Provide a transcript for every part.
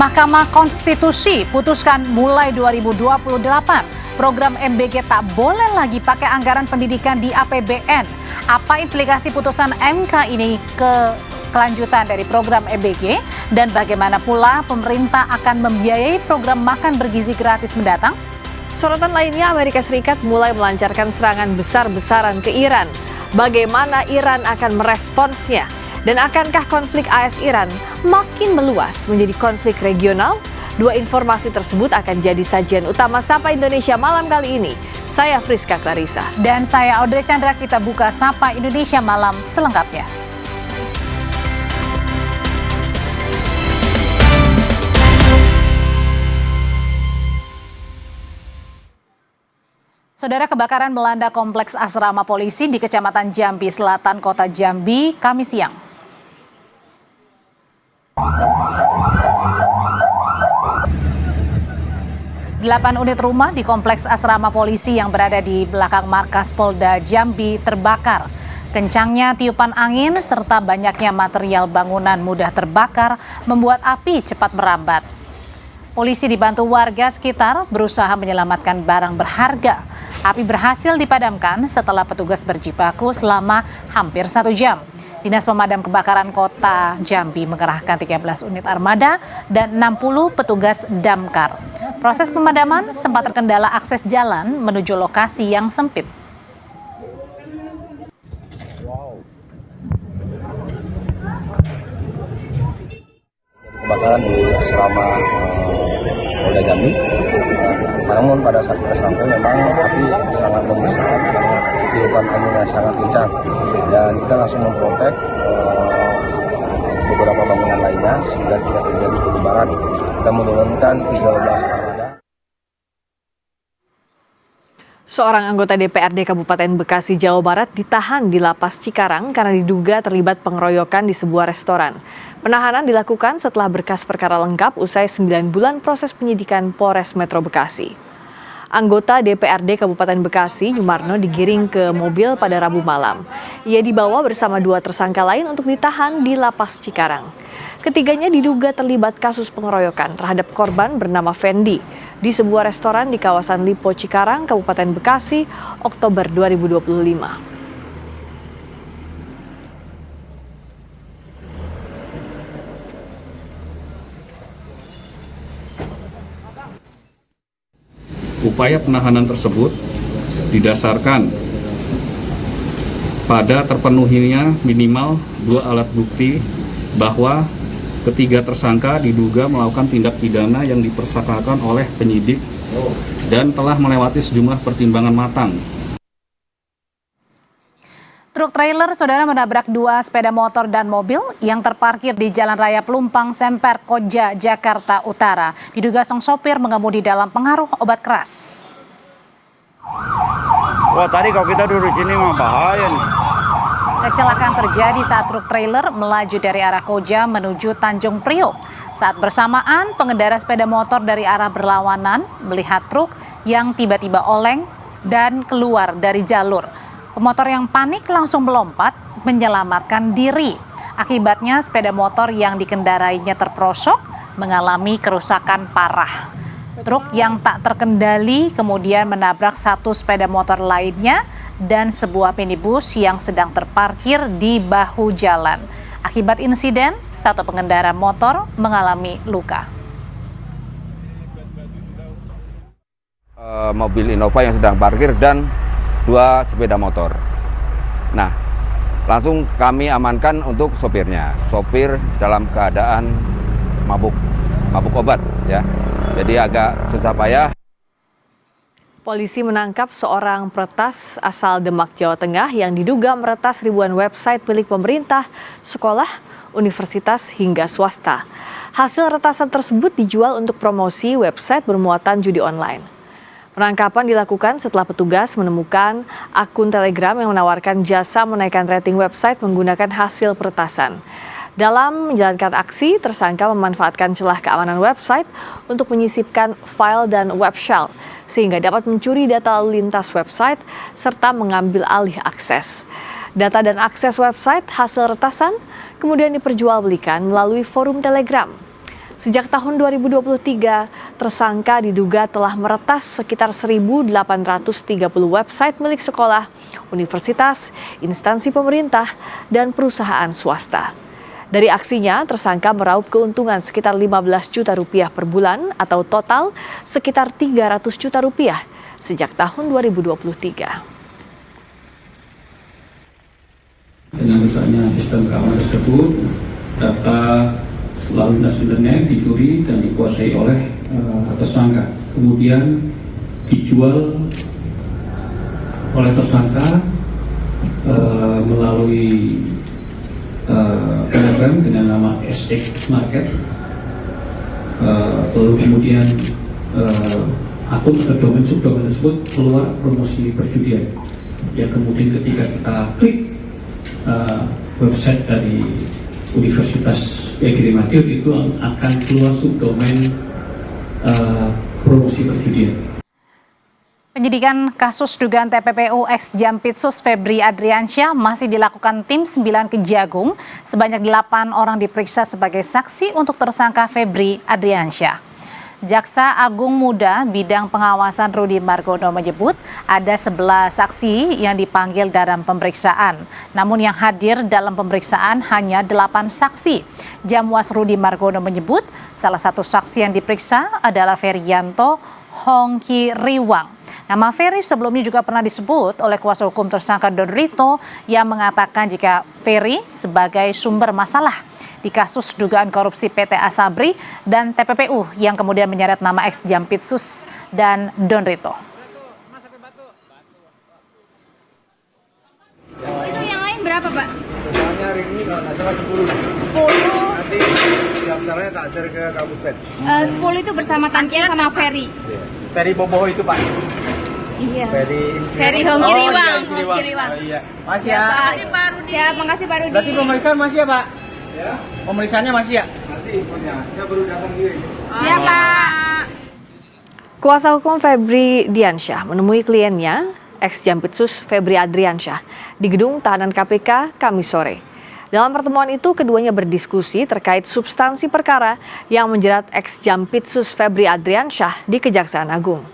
Mahkamah Konstitusi putuskan mulai 2028 program MBG tak boleh lagi pakai anggaran pendidikan di APBN. Apa implikasi putusan MK ini ke kelanjutan dari program MBG dan bagaimana pula pemerintah akan membiayai program makan bergizi gratis mendatang? Sorotan lainnya, Amerika Serikat mulai melancarkan serangan besar-besaran ke Iran. Bagaimana Iran akan meresponsnya? Dan akankah konflik AS-Iran makin meluas menjadi konflik regional? Dua informasi tersebut akan jadi sajian utama Sapa Indonesia malam kali ini. Saya Friska Clarissa. Dan saya Audrey Chandra, kita buka Sapa Indonesia malam selengkapnya. Saudara, kebakaran melanda kompleks asrama polisi di Kecamatan Jambi Selatan, Kota Jambi, Kamis siang. Delapan unit rumah di kompleks asrama polisi yang berada di belakang markas Polda Jambi terbakar. Kencangnya tiupan angin serta banyaknya material bangunan mudah terbakar membuat api cepat merambat. Polisi dibantu warga sekitar berusaha menyelamatkan barang berharga. Api berhasil dipadamkan setelah petugas berjibaku selama hampir 1 jam. Dinas Pemadam Kebakaran Kota Jambi mengerahkan 13 unit armada dan 60 petugas damkar. Proses pemadaman sempat terkendala akses jalan menuju lokasi yang sempit. Kebakaran di asrama Polda Jambi. Namun pada saat kita sampai memang api sangat membesar karena tiupan anginnya sangat kencang dan kita langsung memprotek beberapa bangunan lainnya sehingga tidak terjadi kebakaran. Kita menurunkan 13 armada. Seorang anggota DPRD Kabupaten Bekasi, Jawa Barat ditahan di Lapas Cikarang karena diduga terlibat pengeroyokan di sebuah restoran. Penahanan dilakukan setelah berkas perkara lengkap usai 9 bulan proses penyidikan Polres Metro Bekasi. Anggota DPRD Kabupaten Bekasi, Jumarno, digiring ke mobil pada Rabu malam. Ia dibawa bersama 2 tersangka lain untuk ditahan di Lapas Cikarang. Ketiganya diduga terlibat kasus pengeroyokan terhadap korban bernama Fendi di sebuah restoran di kawasan Lipo Cikarang, Kabupaten Bekasi, Oktober 2025. Upaya penahanan tersebut didasarkan pada terpenuhinya minimal 2 alat bukti bahwa ketiga tersangka diduga melakukan tindak pidana yang dipersangkakan oleh penyidik dan telah melewati sejumlah pertimbangan matang. Truk trailer, saudara, menabrak 2 sepeda motor dan mobil yang terparkir di Jalan Raya Pelumpang Semper Koja, Jakarta Utara. Diduga sang sopir mengemudi dalam pengaruh obat keras. Wah, tadi kalau kita duduk sini mah bahaya nih. Kecelakaan terjadi saat truk trailer melaju dari arah Koja menuju Tanjung Priok. Saat bersamaan, pengendara sepeda motor dari arah berlawanan melihat truk yang tiba-tiba oleng dan keluar dari jalur. Pemotor yang panik langsung melompat menyelamatkan diri. Akibatnya sepeda motor yang dikendarainya terperosok mengalami kerusakan parah. Truk yang tak terkendali kemudian menabrak 1 sepeda motor lainnya dan sebuah minibus yang sedang terparkir di bahu jalan. Akibat insiden, 1 pengendara motor mengalami luka. Mobil Innova yang sedang parkir dan 2 sepeda motor. Nah, langsung kami amankan untuk sopirnya. Sopir dalam keadaan mabuk obat ya. Jadi agak susah payah. Polisi menangkap seorang peretas asal Demak, Jawa Tengah yang diduga meretas ribuan website milik pemerintah, sekolah, universitas hingga swasta. Hasil retasan tersebut dijual untuk promosi website bermuatan judi online. Penangkapan dilakukan setelah petugas menemukan akun Telegram yang menawarkan jasa menaikkan rating website menggunakan hasil peretasan. Dalam menjalankan aksi, tersangka memanfaatkan celah keamanan website untuk menyisipkan file dan web shell sehingga dapat mencuri data lalu lintas website serta mengambil alih akses. Data dan akses website hasil retasan kemudian diperjualbelikan melalui forum Telegram. Sejak tahun 2023, tersangka diduga telah meretas sekitar 1.830 website milik sekolah, universitas, instansi pemerintah, dan perusahaan swasta. Dari aksinya, tersangka meraup keuntungan sekitar 15 juta rupiah per bulan atau total sekitar 300 juta rupiah sejak tahun 2023. Dengan rusaknya sistem keamanan tersebut, data lalu lintas internet dicuri dan dikuasai oleh tersangka. Kemudian dijual oleh tersangka melalui Telegram dengan nama SX Market. Lalu kemudian akun atau domain subdomain tersebut keluar promosi perjudian. Ya, kemudian ketika kita klik website dari Universitas Egi Madiun itu akan keluar subdomain promosi perjudian. Penyidikan kasus dugaan TPPU ex-Jampitsus Febri Adriansyah masih dilakukan tim 9 Kejagung. Sebanyak 8 orang diperiksa sebagai saksi untuk tersangka Febri Adriansyah. Jaksa Agung Muda Bidang Pengawasan Rudi Margono menyebut ada 11 saksi yang dipanggil dalam pemeriksaan. Namun yang hadir dalam pemeriksaan hanya 8 saksi. Jamwas Rudi Margono menyebut salah satu saksi yang diperiksa adalah Ferianto Hongki Riwang. Nama Ferry sebelumnya juga pernah disebut oleh kuasa hukum tersangka Don Rito yang mengatakan jika Ferry sebagai sumber masalah di kasus dugaan korupsi PT Asabri dan TPPU yang kemudian menyeret nama ex-Jampitsus dan Don Rito. Itu yang lain berapa, Pak? Misalnya hari ini kalau nggak salah 10. 10. Nanti daftarnya tak share ke kampus Pen. 10 itu bersama Tantia sama Ferry. Ferry Boboho itu Pak. Iya. Ferry Hongki Oh, Riwang. iya, Hongki Hongki Riwang. Riwang. Oh, iya. Masih ya. Siap, makasih Pak Rudi. Berarti pemeriksaan masih ya Pak? Ya. Pemeriksaannya masih ya? Masih punya. Saya baru datang diri. Siap, Pak. Kuasa hukum Febri Diansyah menemui kliennya, ex-Jampitsus Febri Adriansyah, di gedung tahanan KPK Kamis sore. Dalam pertemuan itu, keduanya berdiskusi terkait substansi perkara yang menjerat ex-Jampitsus Febri Adriansyah di Kejaksaan Agung.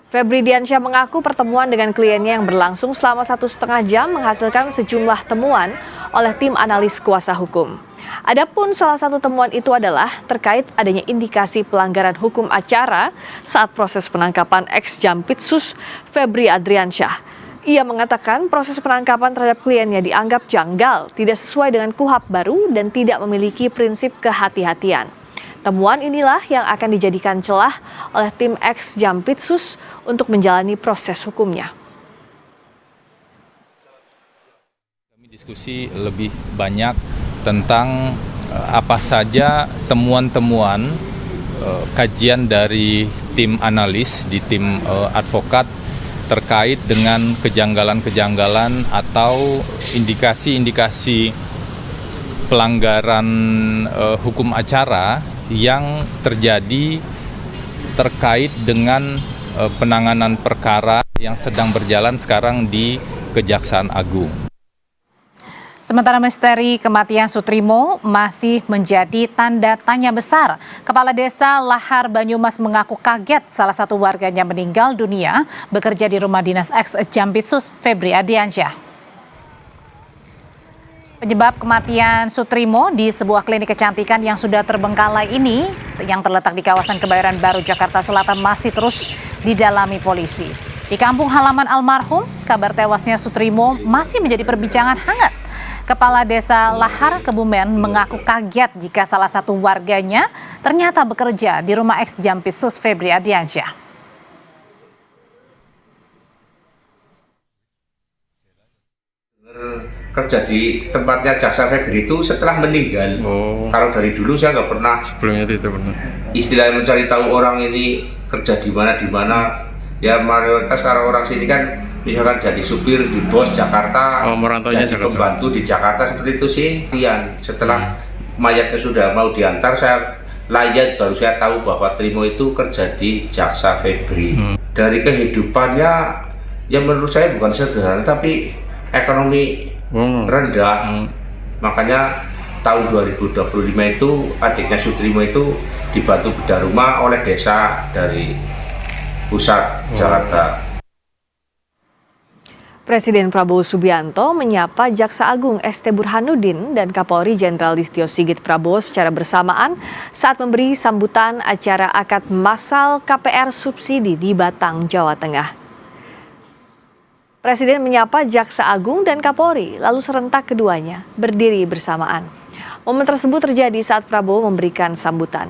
Febri Diansyah mengaku pertemuan dengan kliennya yang berlangsung selama 1,5 jam menghasilkan sejumlah temuan oleh tim analis kuasa hukum. Adapun salah satu temuan itu adalah terkait adanya indikasi pelanggaran hukum acara saat proses penangkapan ex-Jampitsus Febri Adriansyah. Ia mengatakan proses penangkapan terhadap kliennya dianggap janggal, tidak sesuai dengan KUHP baru dan tidak memiliki prinsip kehati-hatian. Temuan inilah yang akan dijadikan celah oleh tim ex-Jampitsus untuk menjalani proses hukumnya. Kami diskusi lebih banyak tentang apa saja temuan-temuan kajian dari tim analis, di tim advokat terkait dengan kejanggalan-kejanggalan atau indikasi-indikasi pelanggaran hukum acara yang terjadi terkait dengan penanganan perkara yang sedang berjalan sekarang di Kejaksaan Agung. Sementara misteri kematian Sutrimo masih menjadi tanda tanya besar. Kepala Desa Lahar Banyumas mengaku kaget salah satu warganya meninggal dunia bekerja di rumah dinas ex-Jampitsus Febri Adriansyah. Penyebab kematian Sutrimo di sebuah klinik kecantikan yang sudah terbengkalai ini yang terletak di kawasan Kebayoran Baru, Jakarta Selatan masih terus didalami polisi. Di kampung halaman almarhum, kabar tewasnya Sutrimo masih menjadi perbincangan hangat. Kepala Desa Lahar Kebumen mengaku kaget jika salah satu warganya ternyata bekerja di rumah ex-Jampitsus Febri Adriansyah. Kerja di tempatnya Jaksa Febri itu setelah meninggal. Kalau dari dulu saya nggak pernah. Sebelumnya itu pernah. Istilahnya mencari tahu orang ini kerja di mana. Ya mayoritas sekarang orang sini kan misalkan jadi supir di bos Jakarta, jadi Jakarta. Pembantu di Jakarta seperti itu sih. Setelah mayatnya sudah mau diantar, saya layat baru saya tahu bahwa Trimo itu kerja di Jaksa Febri. Dari kehidupannya, ya menurut saya bukan sederhana, tapi ekonomi rendah, makanya tahun 2025 itu adiknya Sutrimo itu dibantu bedah rumah oleh desa dari pusat Jakarta. Presiden Prabowo Subianto menyapa Jaksa Agung ST Burhanuddin dan Kapolri Jenderal Listio Sigit Prabowo secara bersamaan saat memberi sambutan acara akad massal KPR subsidi di Batang, Jawa Tengah. Presiden menyapa Jaksa Agung dan Kapolri, lalu serentak keduanya berdiri bersamaan. Momen tersebut terjadi saat Prabowo memberikan sambutan.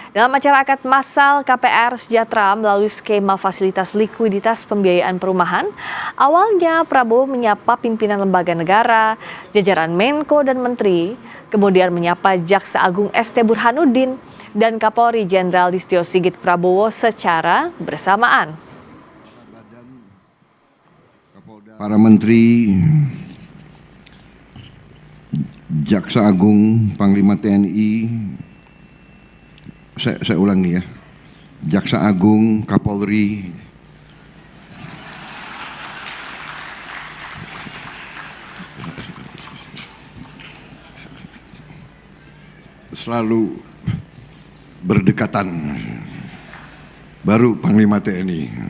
Dalam acara akad massal KPR Sejahtera melalui skema fasilitas likuiditas pembiayaan perumahan, awalnya Prabowo menyapa pimpinan lembaga negara, jajaran Menko dan Menteri, kemudian menyapa Jaksa Agung ST Burhanuddin dan Kapolri Jenderal Listio Sigit Prabowo secara bersamaan. Para Menteri, Jaksa Agung, Panglima TNI, saya ulangi ya, Jaksa Agung, Kapolri, selalu berdekatan, baru Panglima TNI.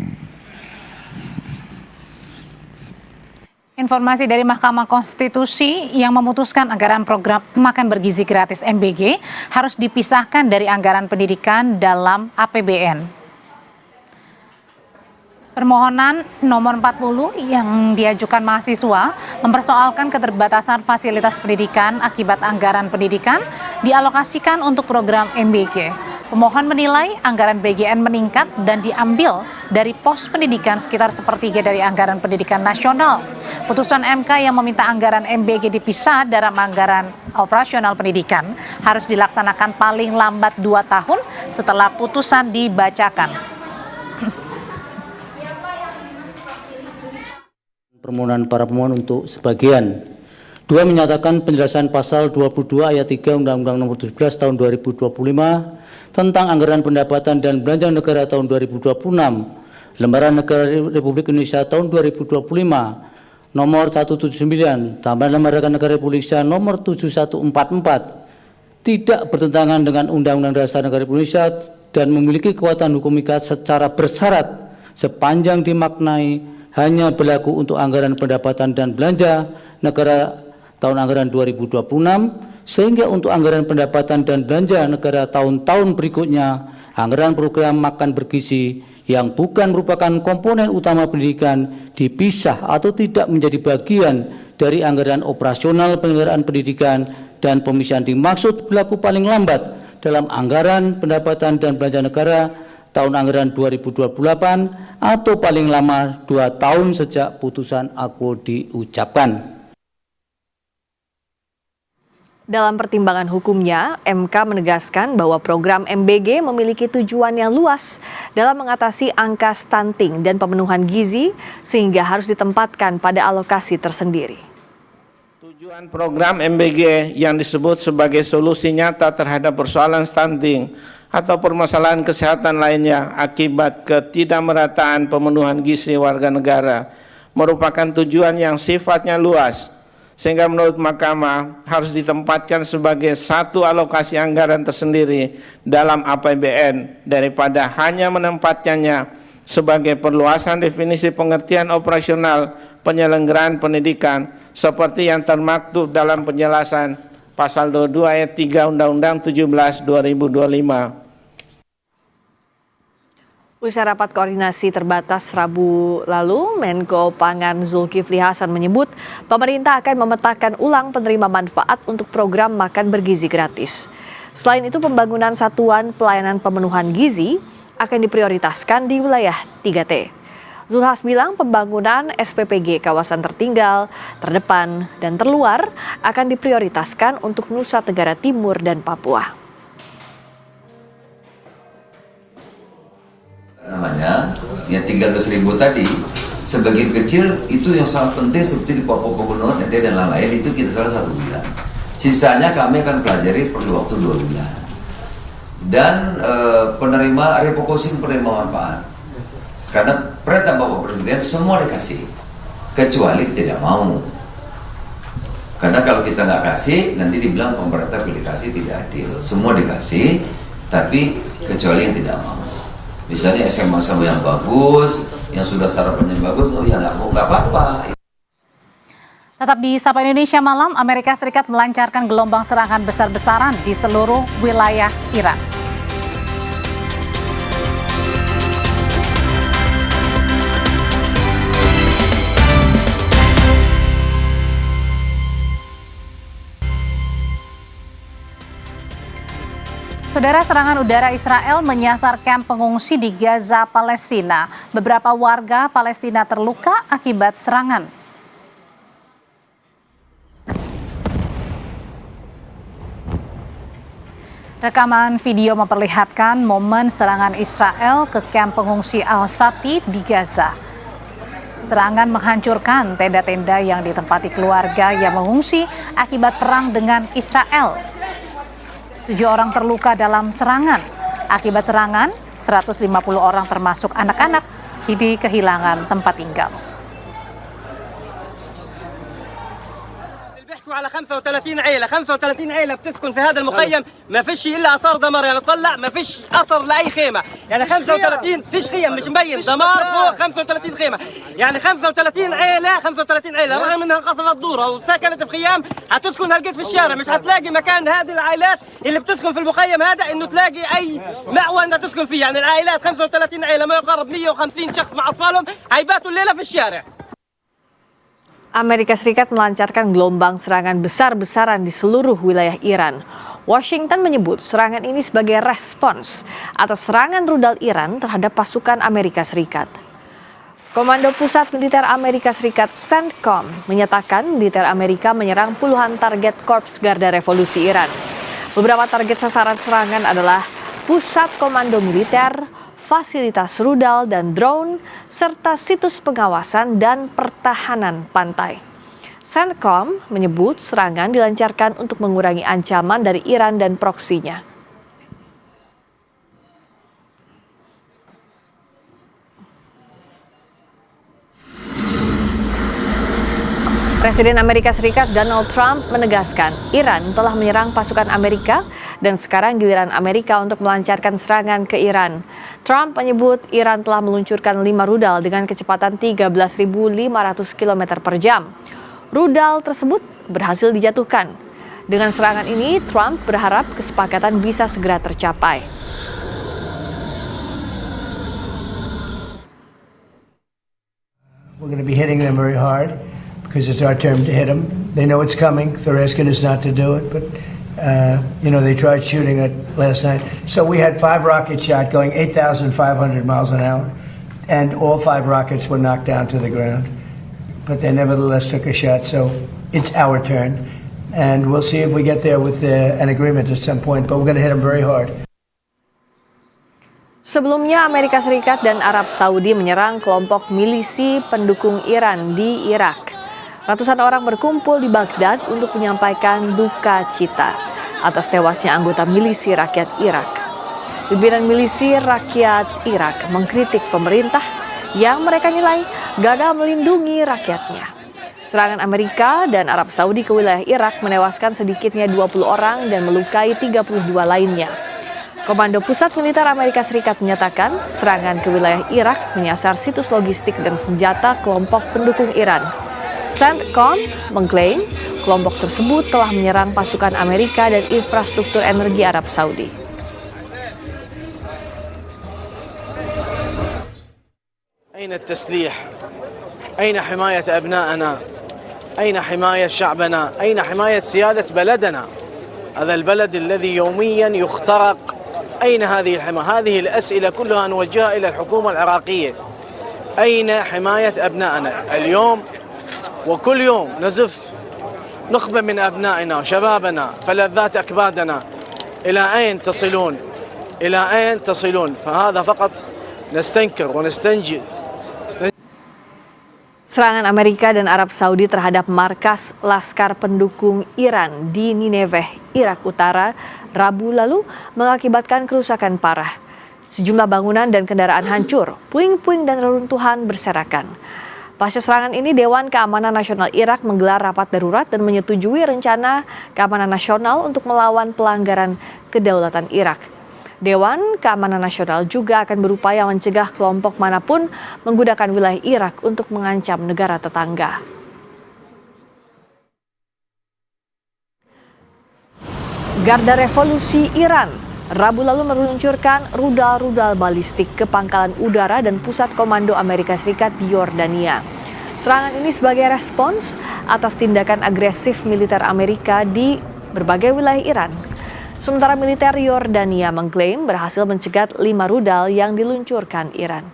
Informasi dari Mahkamah Konstitusi yang memutuskan anggaran program makan bergizi gratis MBG harus dipisahkan dari anggaran pendidikan dalam APBN. Permohonan nomor 40 yang diajukan mahasiswa mempersoalkan keterbatasan fasilitas pendidikan akibat anggaran pendidikan dialokasikan untuk program MBG. Pemohon menilai anggaran BGN meningkat dan diambil dari pos pendidikan sekitar sepertiga dari anggaran pendidikan nasional. Putusan MK yang meminta anggaran MBG dipisah dalam anggaran operasional pendidikan harus dilaksanakan paling lambat 2 tahun setelah putusan dibacakan. Permohonan para pemohon untuk sebagian. 2 menyatakan penjelasan pasal 22 ayat 3 Undang-Undang Nomor 17 Tahun 2025 tentang anggaran pendapatan dan belanja negara tahun 2026, Lembaran Negara Republik Indonesia tahun 2025, nomor 179, tambahan Lembaran Negara Republik Indonesia nomor 7144, tidak bertentangan dengan Undang-Undang Dasar Negara Republik Indonesia dan memiliki kekuatan hukum ikat secara bersyarat sepanjang dimaknai hanya berlaku untuk anggaran pendapatan dan belanja negara tahun anggaran 2026, sehingga untuk anggaran pendapatan dan belanja negara tahun-tahun berikutnya, anggaran program makan bergizi yang bukan merupakan komponen utama pendidikan dipisah atau tidak menjadi bagian dari anggaran operasional penyelenggaraan pendidikan, dan pemisahan dimaksud berlaku paling lambat dalam anggaran pendapatan dan belanja negara tahun anggaran 2028 atau paling lama 2 tahun sejak putusan aku diucapkan. Dalam pertimbangan hukumnya, MK menegaskan bahwa program MBG memiliki tujuan yang luas dalam mengatasi angka stunting dan pemenuhan gizi sehingga harus ditempatkan pada alokasi tersendiri. Tujuan program MBG yang disebut sebagai solusi nyata terhadap persoalan stunting atau permasalahan kesehatan lainnya akibat ketidakmerataan pemenuhan gizi warga negara merupakan tujuan yang sifatnya luas, sehingga menurut Mahkamah harus ditempatkan sebagai satu alokasi anggaran tersendiri dalam APBN daripada hanya menempatkannya sebagai perluasan definisi pengertian operasional penyelenggaraan pendidikan seperti yang termaktub dalam penjelasan pasal 22 ayat 3 Undang-Undang 17 2025. Usai rapat koordinasi terbatas Rabu lalu, Menko Pangan Zulkifli Hasan menyebut pemerintah akan memetakan ulang penerima manfaat untuk program makan bergizi gratis. Selain itu, pembangunan satuan pelayanan pemenuhan gizi akan diprioritaskan di wilayah 3T. Zulhas bilang pembangunan SPPG kawasan tertinggal, terdepan, dan terluar akan diprioritaskan untuk Nusa Tenggara Timur dan Papua. Ya 13.000 tadi sebagian kecil itu yang sangat penting seperti di Papua Pegunungan dan lain-lain itu kita salah 1 bulan. Sisanya kami akan pelajari perlu waktu 2 bulan. Dan penerima refocusing penerima manfaat. Karena perintah Bapak Presiden semua dikasih kecuali tidak mau. Karena kalau kita nggak kasih, nanti dibilang pemerintah pilih kasih tidak adil. Semua dikasih, tapi kecuali yang tidak mau. Misalnya SMA yang bagus, yang sudah sarapannya bagus, oh ya nggak mau, nggak apa-apa. Tetap di Sapa Indonesia Malam, Amerika Serikat melancarkan gelombang serangan besar-besaran di seluruh wilayah Iran. Saudara, serangan udara Israel menyasar kamp pengungsi di Gaza, Palestina. Beberapa warga Palestina terluka akibat serangan. Rekaman video memperlihatkan momen serangan Israel ke kamp pengungsi Al-Sati di Gaza. Serangan menghancurkan tenda-tenda yang ditempati keluarga yang mengungsi akibat perang dengan Israel. 7 orang terluka dalam serangan. Akibat serangan, 150 orang termasuk anak-anak kini kehilangan tempat tinggal. على 35 عيلة بتسكن في هذا المخيم، ما فيش الا اثار دمار، يعني طلع ما فيش اثر لاي خيمه، يعني 35 فيش خيم، مش مبين دمار فوق 35 خيمه، يعني 35 عيله رغم انها انقصفت دورها وسكنت في خيام هتسكن هلقيت في الشارع، مش هتلاقي مكان هذه العائلات اللي بتسكن في المخيم هذا انه تلاقي اي مأوى انها تسكن فيه، يعني العائلات 35 عيله ما يقارب 150 شخص مع اطفالهم هيباتوا الليله في الشارع. Amerika Serikat melancarkan gelombang serangan besar-besaran di seluruh wilayah Iran. Washington menyebut serangan ini sebagai respons atas serangan rudal Iran terhadap pasukan Amerika Serikat. Komando Pusat Militer Amerika Serikat CENTCOM menyatakan militer Amerika menyerang puluhan target Korps Garda Revolusi Iran. Beberapa target sasaran serangan adalah pusat komando militer, fasilitas rudal dan drone, serta situs pengawasan dan pertahanan pantai. CENTCOM menyebut serangan dilancarkan untuk mengurangi ancaman dari Iran dan proksinya. Presiden Amerika Serikat Donald Trump menegaskan Iran telah menyerang pasukan Amerika dan sekarang giliran Amerika untuk melancarkan serangan ke Iran. Trump menyebut Iran telah meluncurkan 5 rudal dengan kecepatan 13.500 km per jam. Rudal tersebut berhasil dijatuhkan. Dengan serangan ini, Trump berharap kesepakatan bisa segera tercapai. We're going to be hitting them very hard. Because it's our turn to hit them. They know it's coming. They're asking us not to do it, but they tried shooting it last night. So we had 5 rockets shot going 8,500 miles an hour, and all 5 rockets were knocked down to the ground. But they nevertheless took a shot, so it's our turn. And we'll see if we get there with an agreement at some point, but we're going to hit them very hard. Sebelumnya, Amerika Serikat dan Arab Saudi menyerang kelompok milisi pendukung Iran di Irak. Ratusan orang berkumpul di Baghdad untuk menyampaikan duka cita atas tewasnya anggota milisi rakyat Irak. Pimpinan milisi rakyat Irak mengkritik pemerintah yang mereka nilai gagal melindungi rakyatnya. Serangan Amerika dan Arab Saudi ke wilayah Irak menewaskan sedikitnya 20 orang dan melukai 32 lainnya. Komando Pusat Militer Amerika Serikat menyatakan serangan ke wilayah Irak menyasar situs logistik dan senjata kelompok pendukung Iran. CENTCOM mengklaim kelompok tersebut telah menyerang pasukan Amerika dan infrastruktur energi Arab Saudi. أين التسليح؟ أين حماية أبنائنا؟ أين حماية شعبنا؟ أين حماية سيادة بلدنا؟ هذا البلد الذي يوميا يخترق. أين هذه الحماية؟ هذه الأسئلة كلها نوجهها إلى الحكومة العراقية. أين حماية أبنائنا؟ اليوم وكل يوم نزف نخبة من أبنائنا وشبابنا فلذات أكبادنا. إلى أين تصلون؟ إلى أين تصلون؟ فهذا فقط نستنكر ونستنجد. Serangan Amerika dan Arab Saudi terhadap markas Laskar pendukung Iran di Nineveh, Irak Utara, Rabu lalu mengakibatkan kerusakan parah. Sejumlah bangunan dan kendaraan hancur, puing-puing dan reruntuhan berserakan. Pasca serangan ini, Dewan Keamanan Nasional Irak menggelar rapat darurat dan menyetujui rencana keamanan nasional untuk melawan pelanggaran kedaulatan Irak. Dewan Keamanan Nasional juga akan berupaya mencegah kelompok manapun menggunakan wilayah Irak untuk mengancam negara tetangga. Garda Revolusi Iran Rabu lalu meluncurkan rudal-rudal balistik ke pangkalan udara dan pusat komando Amerika Serikat di Yordania. Serangan ini sebagai respons atas tindakan agresif militer Amerika di berbagai wilayah Iran. Sementara militer Yordania mengklaim berhasil mencegat 5 rudal yang diluncurkan Iran.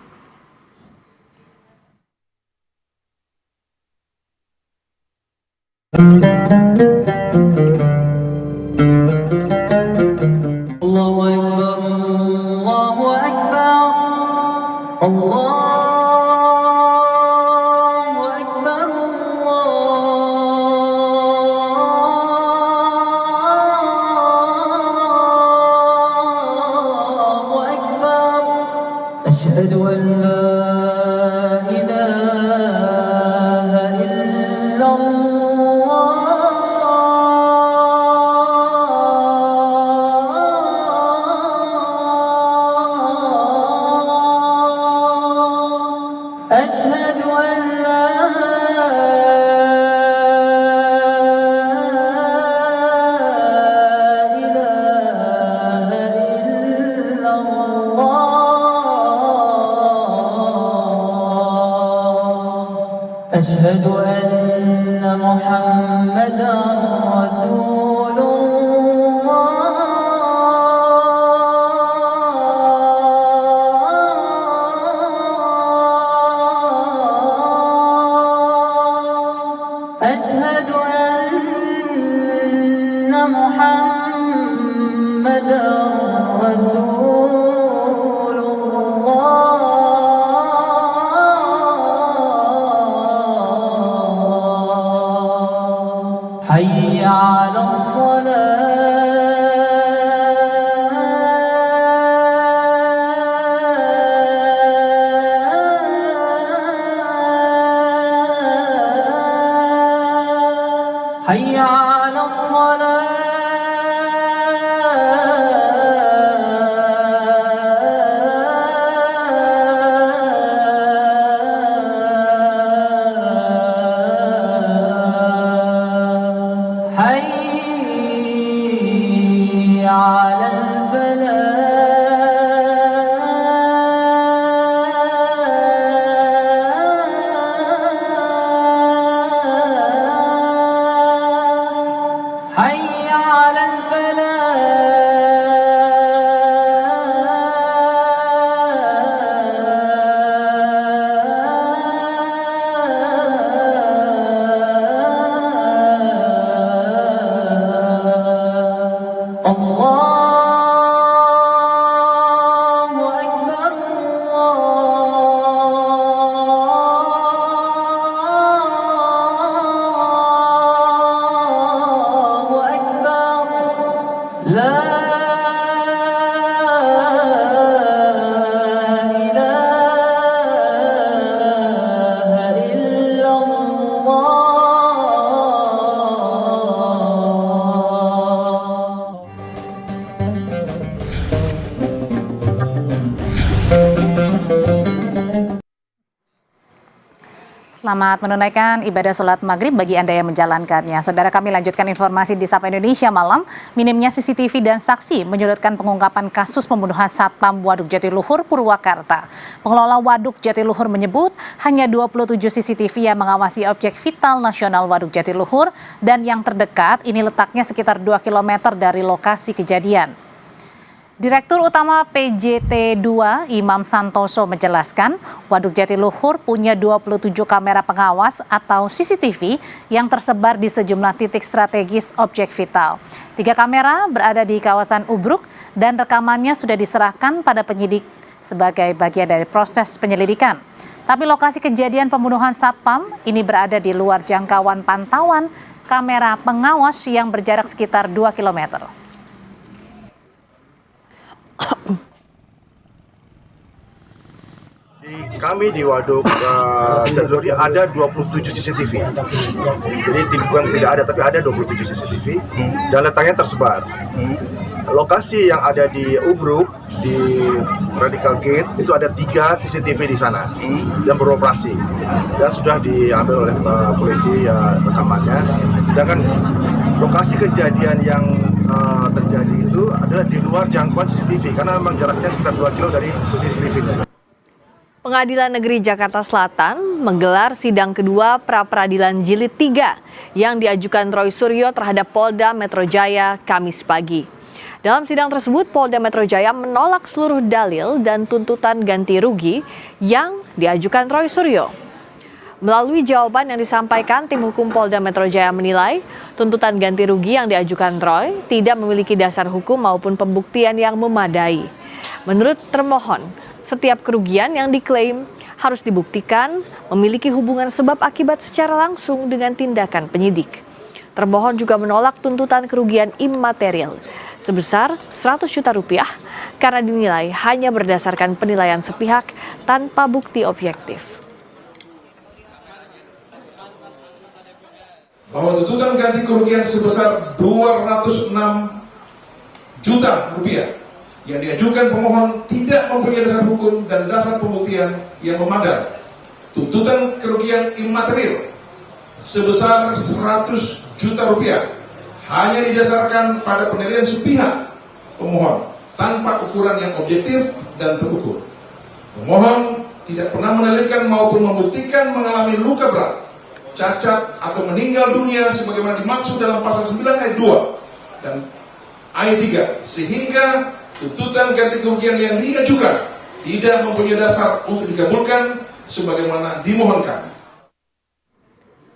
أشهد أن محمدًا رسول الله أشهد أن محمدًا رسول الله حي على الصلاة حي على الصلاة حي على الفلاح حي على الفلاح الله أكبر الله أكبر لا إله إلا الله Selamat menunaikan ibadah sholat maghrib bagi Anda yang menjalankannya. Saudara, kami lanjutkan informasi di Sapa Indonesia Malam. Minimnya CCTV dan saksi menyulitkan pengungkapan kasus pembunuhan Satpam Waduk Jatiluhur, Purwakarta. Pengelola Waduk Jatiluhur menyebut hanya 27 CCTV yang mengawasi objek vital nasional Waduk Jatiluhur dan yang terdekat ini letaknya sekitar 2 km dari lokasi kejadian. Direktur Utama PJT2 Imam Santoso menjelaskan, Waduk Jatiluhur punya 27 kamera pengawas atau CCTV yang tersebar di sejumlah titik strategis objek vital. 3 kamera berada di kawasan Ubruk dan rekamannya sudah diserahkan pada penyidik sebagai bagian dari proses penyelidikan. Tapi lokasi kejadian pembunuhan Satpam ini berada di luar jangkauan pantauan kamera pengawas yang berjarak sekitar 2 km. Di kami di Waduk Jatiluhur ada 27 CCTV. Jadi bukan tidak ada, tapi ada 27 CCTV dan letaknya tersebar. Lokasi yang ada di Ubruk, di Radical Gate, itu ada 3 CCTV di sana yang beroperasi dan sudah diambil oleh polisi rekamannya. Sedangkan lokasi kejadian yang terjadi itu adalah di luar jangkauan CCTV karena memang jaraknya sekitar 2 kilo dari CCTV. Pengadilan Negeri Jakarta Selatan menggelar sidang kedua pra-peradilan jilid 3 yang diajukan Roy Suryo terhadap Polda Metro Jaya Kamis pagi. Dalam sidang tersebut, Polda Metro Jaya menolak seluruh dalil dan tuntutan ganti rugi yang diajukan Roy Suryo. Melalui jawaban yang disampaikan, tim hukum Polda Metro Jaya menilai tuntutan ganti rugi yang diajukan Roy tidak memiliki dasar hukum maupun pembuktian yang memadai. Menurut termohon, setiap kerugian yang diklaim harus dibuktikan memiliki hubungan sebab akibat secara langsung dengan tindakan penyidik. Termohon juga menolak tuntutan kerugian imaterial sebesar 100 juta rupiah karena dinilai hanya berdasarkan penilaian sepihak tanpa bukti objektif. Bahwa tuntutan ganti kerugian sebesar 206 juta rupiah yang diajukan pemohon tidak mempunyai dasar hukum dan dasar pembuktian yang memadai. Tuntutan kerugian imaterial sebesar 100 juta rupiah hanya didasarkan pada penilaian sepihak pemohon tanpa ukuran yang objektif dan terukur. Pemohon tidak pernah menelitikan maupun membuktikan mengalami luka berat, cacat atau meninggal dunia sebagaimana dimaksud dalam pasal 9 ayat 2 dan ayat 3, sehingga tuntutan ganti kerugian yang diajukan tidak mempunyai dasar untuk dikabulkan sebagaimana dimohonkan.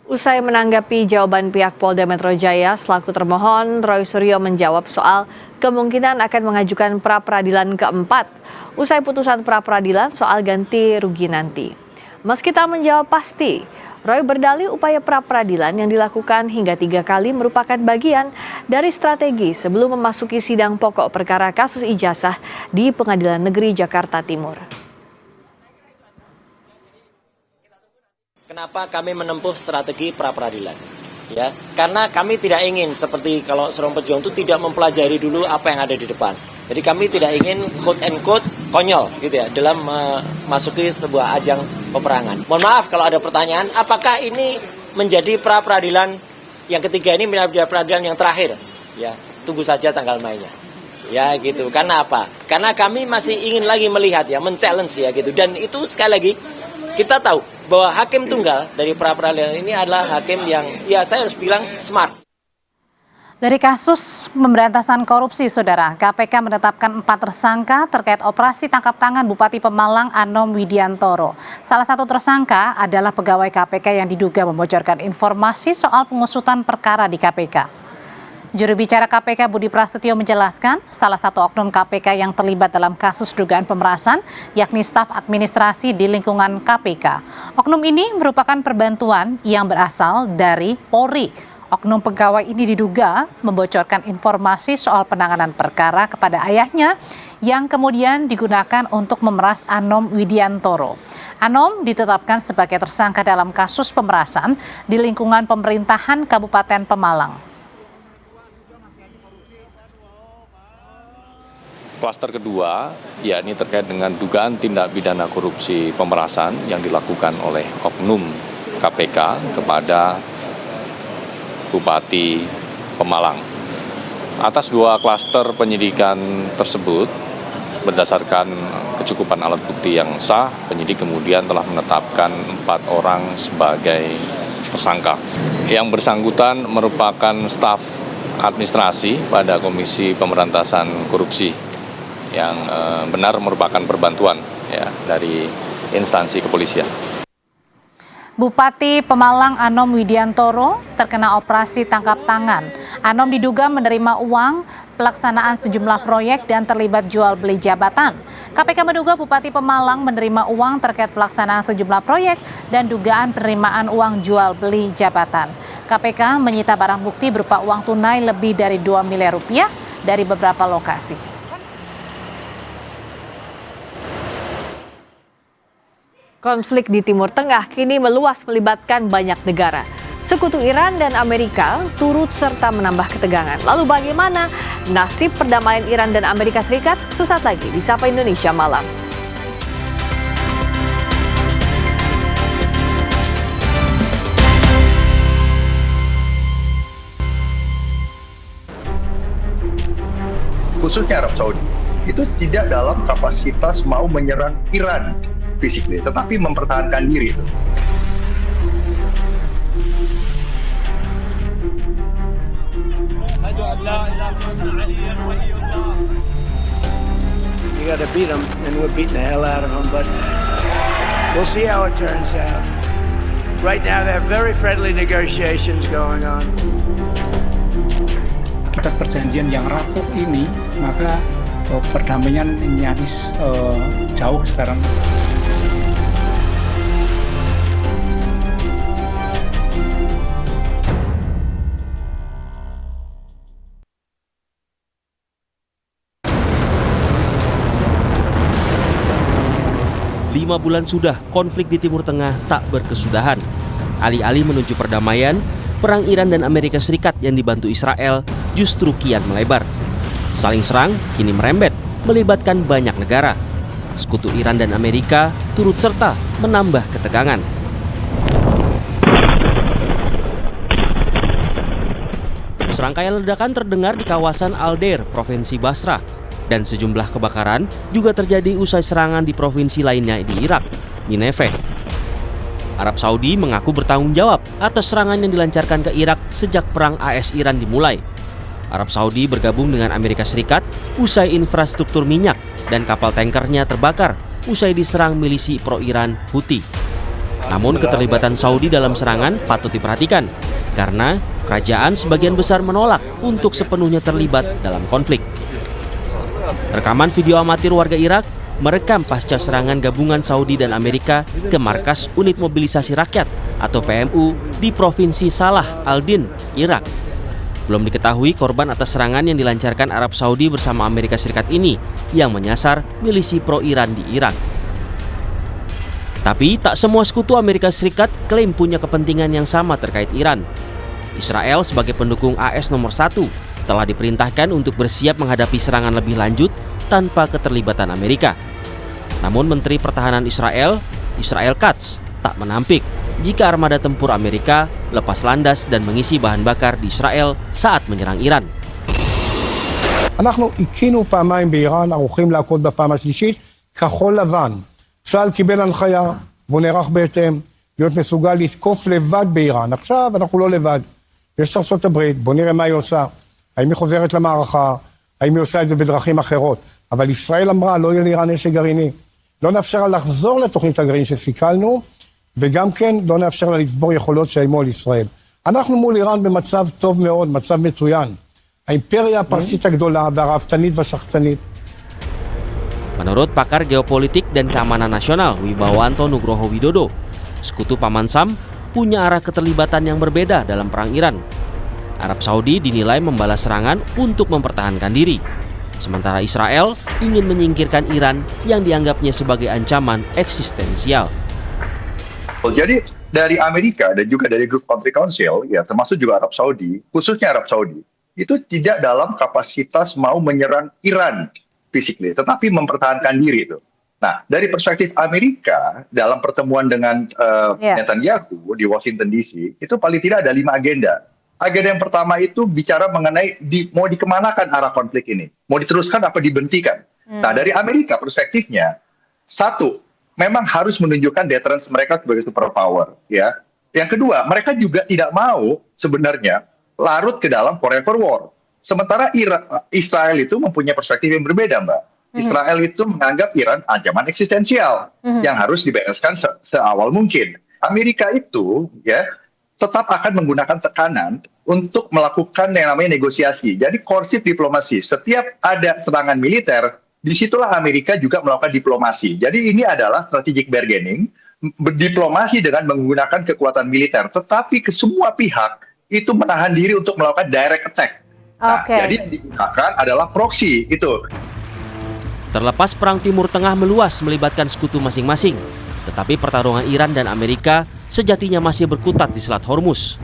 Usai menanggapi jawaban pihak Polda Metro Jaya, selaku termohon, Roy Suryo menjawab soal kemungkinan akan mengajukan pra-peradilan keempat usai putusan pra-peradilan soal ganti rugi nanti. Meski tak menjawab pasti, Roy berdalih upaya pra-peradilan yang dilakukan hingga 3 kali merupakan bagian dari strategi sebelum memasuki sidang pokok perkara kasus ijazah di Pengadilan Negeri Jakarta Timur. Kenapa kami menempuh strategi pra-peradilan? Ya, karena kami tidak ingin seperti kalau seorang pejuang itu tidak mempelajari dulu apa yang ada di depan. Jadi kami tidak ingin quote and quote konyol gitu ya dalam memasuki sebuah ajang peperangan. Mohon maaf kalau ada pertanyaan, apakah ini menjadi pra-peradilan yang ketiga ini menjadi peradilan yang terakhir? Ya, tunggu saja tanggal mainnya. Ya gitu. Karena apa? Karena kami masih ingin lagi melihat ya, men-challenge ya gitu. Dan itu sekali lagi kita tahu bahwa hakim tunggal dari pra-peradilan ini adalah hakim yang ya saya harus bilang smart. Dari kasus pemberantasan korupsi, Saudara, KPK menetapkan 4 tersangka terkait operasi tangkap tangan Bupati Pemalang Anom Widiantoro. Salah satu tersangka adalah pegawai KPK yang diduga membocorkan informasi soal pengusutan perkara di KPK. Juru bicara KPK Budi Prasetyo menjelaskan, salah satu oknum KPK yang terlibat dalam kasus dugaan pemerasan, yakni staf administrasi di lingkungan KPK. Oknum ini merupakan perbantuan yang berasal dari Polri. Oknum pegawai ini diduga membocorkan informasi soal penanganan perkara kepada ayahnya yang kemudian digunakan untuk memeras Anom Widiantoro. Anom ditetapkan sebagai tersangka dalam kasus pemerasan di lingkungan pemerintahan Kabupaten Pemalang. Klaster kedua, yakni terkait dengan dugaan tindak pidana korupsi pemerasan yang dilakukan oleh oknum KPK kepada Bupati Pemalang. Atas 2 klaster penyidikan tersebut, berdasarkan kecukupan alat bukti yang sah, penyidik kemudian telah menetapkan 4 orang sebagai tersangka. Yang bersangkutan merupakan staf administrasi pada Komisi Pemberantasan Korupsi yang benar merupakan perbantuan ya, dari instansi kepolisian. Bupati Pemalang Anom Widiantoro terkena operasi tangkap tangan. Anom diduga menerima uang pelaksanaan sejumlah proyek dan terlibat jual beli jabatan. KPK menduga Bupati Pemalang menerima uang terkait pelaksanaan sejumlah proyek dan dugaan penerimaan uang jual beli jabatan. KPK menyita barang bukti berupa uang tunai lebih dari 2 miliar rupiah dari beberapa lokasi. Konflik di Timur Tengah kini meluas melibatkan banyak negara. Sekutu Iran dan Amerika turut serta menambah ketegangan. Lalu bagaimana nasib perdamaian Iran dan Amerika Serikat? Sesaat lagi di Sapa Indonesia Malam. Khususnya Arab Saudi, itu tidak dalam kapasitas mau menyerang Iran physically, tetapi mempertahankan diri. You got to beat them, and we're beating the hell out of them, but we'll see how it turns out. Right now, they have very friendly negotiations going on. Akibat perjanjian yang rapuh ini, maka perdamaian nyaris jauh sekarang. Lima bulan sudah konflik di Timur Tengah tak berkesudahan. Alih-alih menuju perdamaian, perang Iran dan Amerika Serikat yang dibantu Israel justru kian melebar. Saling serang kini merembet, melibatkan banyak negara. Sekutu Iran dan Amerika turut serta menambah ketegangan. Serangkaian ledakan terdengar di kawasan Al-Deir, Provinsi Basrah. Dan sejumlah kebakaran juga terjadi usai serangan di provinsi lainnya di Irak, Nineveh. Arab Saudi mengaku bertanggung jawab atas serangan yang dilancarkan ke Irak sejak perang AS-Iran dimulai. Arab Saudi bergabung dengan Amerika Serikat usai infrastruktur minyak dan kapal tankernya terbakar usai diserang milisi pro-Iran Houthi. Namun keterlibatan Saudi dalam serangan patut diperhatikan karena kerajaan sebagian besar menolak untuk sepenuhnya terlibat dalam konflik. Rekaman video amatir warga Irak merekam pasca serangan gabungan Saudi dan Amerika ke markas Unit Mobilisasi Rakyat atau PMU di Provinsi Salah al-Din, Irak. Belum diketahui korban atas serangan yang dilancarkan Arab Saudi bersama Amerika Serikat ini yang menyasar milisi pro-Iran di Irak. Tapi tak semua sekutu Amerika Serikat klaim punya kepentingan yang sama terkait Iran. Israel sebagai pendukung AS nomor 1 telah diperintahkan untuk bersiap menghadapi serangan lebih lanjut tanpa keterlibatan Amerika. Namun Menteri Pertahanan Israel Katz, tak menampik jika armada tempur Amerika lepas landas dan mengisi bahan bakar di Israel saat menyerang Iran. אנחנו הקינו פעמיים באיראן, ערוכים להכות בפעם השלישית, כחול לבן. צה"ל קיבל הנחיה, והוא נערך בהתאם, להיות מסוגל לתקוף לבד באיראן. עכשיו אנחנו לא לבד. יש ארצות הברית, בוא נראה מה היא עושה. האם היא חוזרת למערכה, האם היא עושה את זה בדרכים אחרות. אבל ישראל אמרה, לא יהיה לאיראן נשק גרעיני. לא נאפשר לה לחזור לתוכנית הגרעין שסיכלנו, וגם כן לא נאפשר לה לצבור יכולות שאיימו על ישראל. אנחנו מול איראן במצב טוב מאוד, מצב מצוין. האימפריה הפרסית הגדולה והרהבתנית והשחצנית. Menurut pakar geopolitik dan keamanan nasional Wibawanto Nugroho Widodo, sekutu Paman Sam punya arah keterlibatan yang berbeda dalam perang Iran. Arab Saudi dinilai membalas serangan untuk mempertahankan diri. Sementara Israel ingin menyingkirkan Iran yang dianggapnya sebagai ancaman eksistensial. Jadi dari Amerika dan juga dari Gulf Country Council, ya termasuk juga Arab Saudi, khususnya Arab Saudi, itu tidak dalam kapasitas mau menyerang Iran physically, tetapi mempertahankan diri itu. Nah, dari perspektif Amerika dalam pertemuan dengan Netanyahu di Washington DC, itu paling tidak ada 5 agenda. Agenda yang pertama itu bicara mengenai mau dikemanakan arah konflik ini, mau diteruskan apa dibentikan. Nah, dari Amerika perspektifnya, satu, memang harus menunjukkan deterrence mereka sebagai superpower, ya. Yang kedua, mereka juga tidak mau sebenarnya larut ke dalam forever war. Sementara Israel itu mempunyai perspektif yang berbeda, Mbak. Israel itu menganggap Iran ancaman eksistensial yang harus dibereskan seawal mungkin. Amerika itu, ya, tetap akan menggunakan tekanan untuk melakukan yang namanya negosiasi. Jadi korsif diplomasi. Setiap ada serangan militer, disitulah Amerika juga melakukan diplomasi. Jadi ini adalah strategic bargaining, berdiplomasi dengan menggunakan kekuatan militer. Tetapi ke semua pihak itu menahan diri untuk melakukan direct attack. Nah, jadi yang digunakan adalah proxy itu. Terlepas perang Timur Tengah meluas melibatkan sekutu masing-masing, Tetapi pertarungan Iran dan Amerika sejatinya masih berkutat di Selat Hormuz.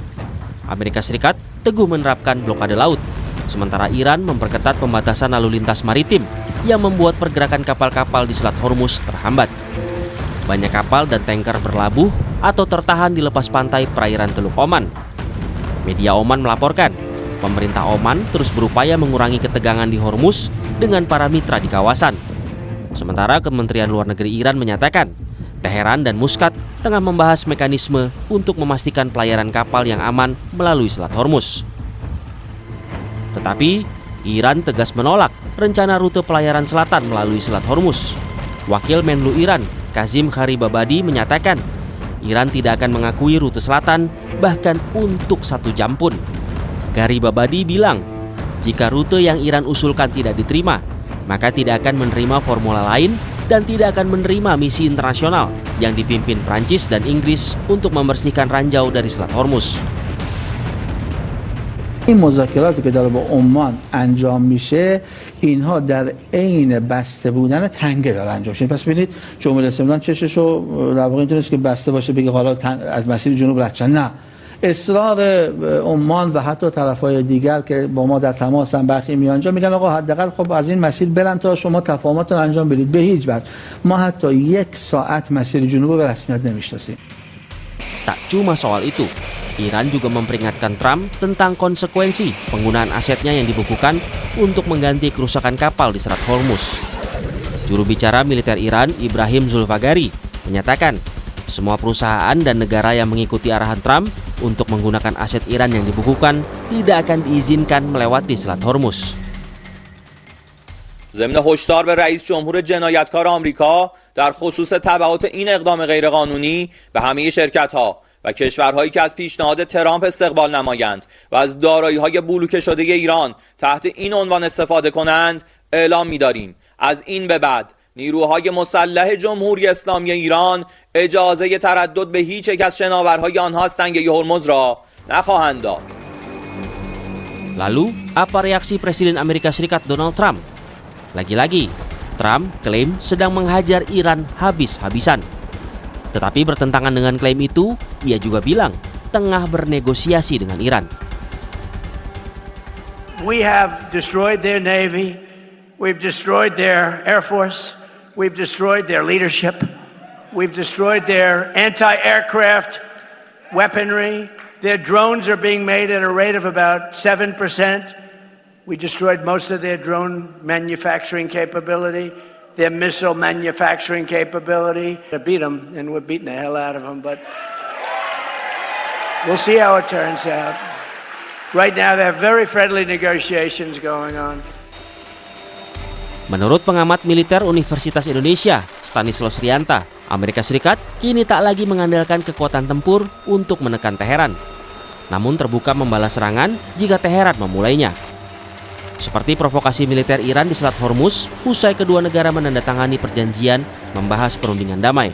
Amerika Serikat teguh menerapkan blokade laut, sementara Iran memperketat pembatasan lalu lintas maritim yang membuat pergerakan kapal-kapal di Selat Hormuz terhambat. Banyak kapal dan tanker berlabuh atau tertahan di lepas pantai perairan Teluk Oman. Media Oman melaporkan, pemerintah Oman terus berupaya mengurangi ketegangan di Hormuz dengan para mitra di kawasan. Sementara Kementerian Luar Negeri Iran menyatakan, Teheran dan Muscat tengah membahas mekanisme untuk memastikan pelayaran kapal yang aman melalui Selat Hormuz. Tetapi, Iran tegas menolak rencana rute pelayaran selatan melalui Selat Hormuz. Wakil Menlu Iran, Kazim Gharibabadi menyatakan, Iran tidak akan mengakui rute selatan bahkan untuk 1 jam pun. Gharibabadi bilang, jika rute yang Iran usulkan tidak diterima, maka tidak akan menerima formula lain dan tidak akan menerima misi internasional yang dipimpin Prancis dan Inggris untuk membersihkan ranjau dari Selat Hormuz. این مذاکراتی که داره با عمان انجام میشه اینها در عین بسته بودن تنگه داره انجام میشه. پس ببینید جمهوری اسلامی چششو در واقع اینطوریه که بسته باشه بگه حالا از مسیر جنوب رد شن. نه، اصرار عمان و حتی طرفای دیگر که با ما در تماسن برخی میانجا میگن آقا حداقل خب از این مسیر برن تا شما تفاهماتتون انجام بدید. به هیچ وجه ما حتی 1 ساعت مسیر جنوب به رسمیت نمیشناسیم. Tak cuma soal itu, Iran juga memperingatkan Trump tentang konsekuensi penggunaan asetnya yang dibukukan untuk mengganti kerusakan kapal di Selat Hormuz. Juru bicara militer Iran, Ibrahim Zulfagari, menyatakan semua perusahaan dan negara yang mengikuti arahan Trump untuk menggunakan aset Iran yang dibukukan tidak akan diizinkan melewati Selat Hormuz. ضمن هشدار به رئیس جمهور جنایتکار آمریکا در خصوص تبعات این اقدام غیرقانونی به همه شرکت‌ها و کشورهایی که از پیشنهاد ترامپ استقبال نمایند و از دارایی‌های بلوکه شده ایران تحت این عنوان استفاده کنند اعلام می‌داریم از این به بعد نیروهای مسلح جمهوری اسلامی ایران اجازه تردد به هیچ یک از شناورهای آنها از تنگه هرمز را نخواهند داد. Lalu, apa reaksi Presiden Amerika Serikat Donald Trump? Lagi-lagi, Trump klaim sedang menghajar Iran habis-habisan. Tetapi bertentangan dengan klaim itu, ia juga bilang tengah bernegosiasi dengan Iran. We have destroyed their navy, we've destroyed their air force, we've destroyed their leadership, we've destroyed their anti-aircraft weaponry. Their drones are being made at a rate of about 7%. We destroyed most of their drone manufacturing capability, their missile manufacturing capability. To beat them, and we're beating the hell out of them, but we'll see how it turns out. Right now, there are very friendly negotiations going on. Menurut pengamat militer Universitas Indonesia, Stanislaus Rianta, Amerika Serikat kini tak lagi mengandalkan kekuatan tempur untuk menekan Teheran, namun terbuka membalas serangan jika Teheran memulainya. Seperti provokasi militer Iran di Selat Hormuz usai kedua negara menandatangani perjanjian membahas perundingan damai.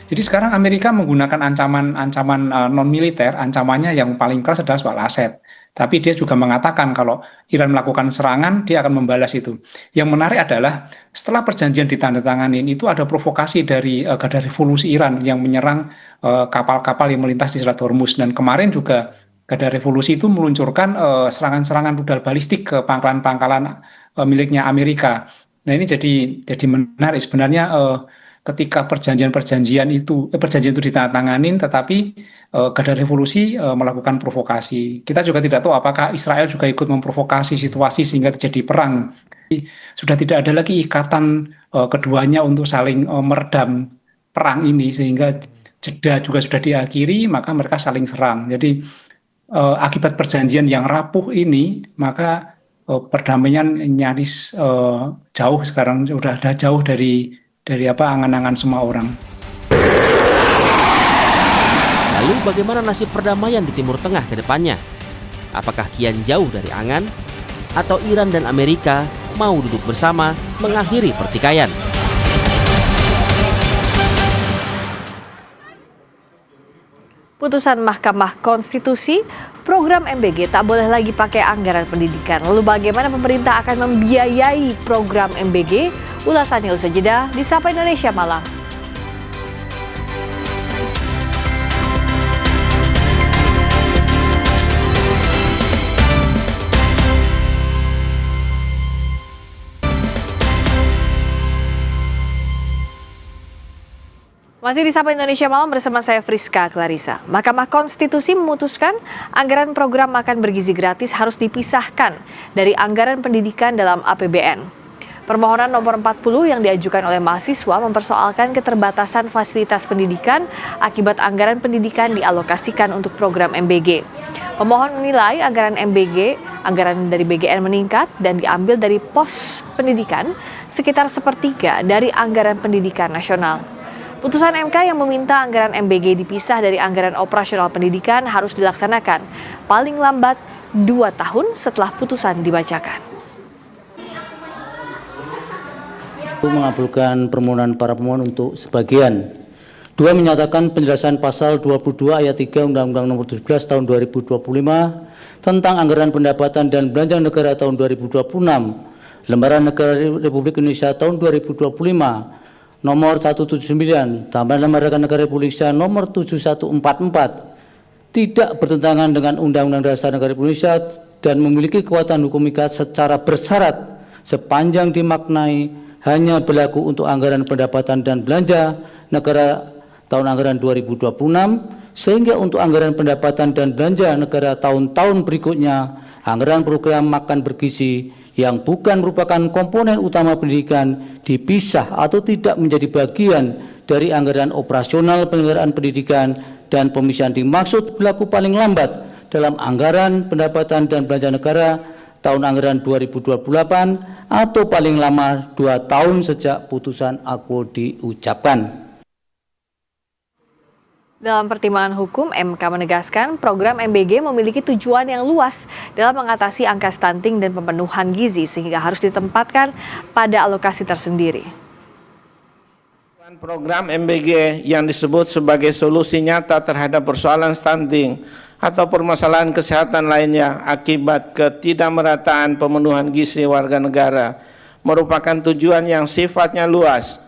Jadi sekarang Amerika menggunakan ancaman non-militer, ancamannya yang paling keras adalah soal aset. Tapi dia juga mengatakan kalau Iran melakukan serangan, dia akan membalas itu. Yang menarik adalah setelah perjanjian ditandatangani itu ada provokasi dari Garda Revolusi Iran yang menyerang kapal-kapal yang melintas di Selat Hormuz. Dan kemarin juga Garda Revolusi itu meluncurkan serangan-serangan rudal balistik ke pangkalan-pangkalan miliknya Amerika. Nah ini jadi menarik sebenarnya ketika perjanjian itu ditandatangani, tetapi Garda Revolusi melakukan provokasi. Kita juga tidak tahu apakah Israel juga ikut memprovokasi situasi sehingga terjadi perang. Sudah tidak ada lagi ikatan keduanya untuk saling meredam perang ini, sehingga jeda juga sudah diakhiri, maka mereka saling serang. Jadi akibat perjanjian yang rapuh ini, maka perdamaian nyaris jauh sekarang, sudah jauh dari angan-angan semua orang. Lalu bagaimana nasib perdamaian di Timur Tengah ke depannya? Apakah kian jauh dari angan? Atau Iran dan Amerika mau duduk bersama mengakhiri pertikaian? Putusan Mahkamah Konstitusi, program MBG tak boleh lagi pakai anggaran pendidikan. Lalu bagaimana pemerintah akan membiayai program MBG? Ulasannya usai jeda di Sapa Indonesia Malam. Masih di Sapa Indonesia Malam bersama saya Friska Clarissa. Mahkamah Konstitusi memutuskan anggaran program makan bergizi gratis harus dipisahkan dari anggaran pendidikan dalam APBN. Permohonan nomor 40 yang diajukan oleh mahasiswa mempersoalkan keterbatasan fasilitas pendidikan akibat anggaran pendidikan dialokasikan untuk program MBG. Pemohon menilai anggaran MBG, anggaran dari BGN meningkat dan diambil dari pos pendidikan sekitar sepertiga dari anggaran pendidikan nasional. Putusan MK yang meminta anggaran MBG dipisah dari anggaran operasional pendidikan harus dilaksanakan paling lambat 2 tahun setelah putusan dibacakan. Mengabulkan permohonan para pemohon untuk sebagian. 2 menyatakan penjelasan pasal 22 ayat 3 Undang-Undang Nomor 17 Tahun 2025 tentang anggaran pendapatan dan belanja negara tahun 2026, Lembaran Negara Republik Indonesia tahun 2025. Nomor 179, tambahan Lembaran Negara Republik Indonesia nomor 7144 tidak bertentangan dengan Undang-Undang Dasar Negara Republik Indonesia dan memiliki kekuatan hukum ikat secara bersyarat sepanjang dimaknai hanya berlaku untuk anggaran pendapatan dan belanja negara tahun anggaran 2026 sehingga untuk anggaran pendapatan dan belanja negara tahun-tahun berikutnya anggaran program makan bergizi yang bukan merupakan komponen utama pendidikan dipisah atau tidak menjadi bagian dari anggaran operasional penyelenggaraan pendidikan dan pemisahan dimaksud berlaku paling lambat dalam anggaran pendapatan dan belanja negara tahun anggaran 2028 atau paling lama 2 tahun sejak putusan aku diucapkan. Dalam pertimbangan hukum, MK menegaskan program MBG memiliki tujuan yang luas dalam mengatasi angka stunting dan pemenuhan gizi sehingga harus ditempatkan pada alokasi tersendiri. Program MBG yang disebut sebagai solusi nyata terhadap persoalan stunting atau permasalahan kesehatan lainnya akibat ketidakmerataan pemenuhan gizi warga negara merupakan tujuan yang sifatnya luas,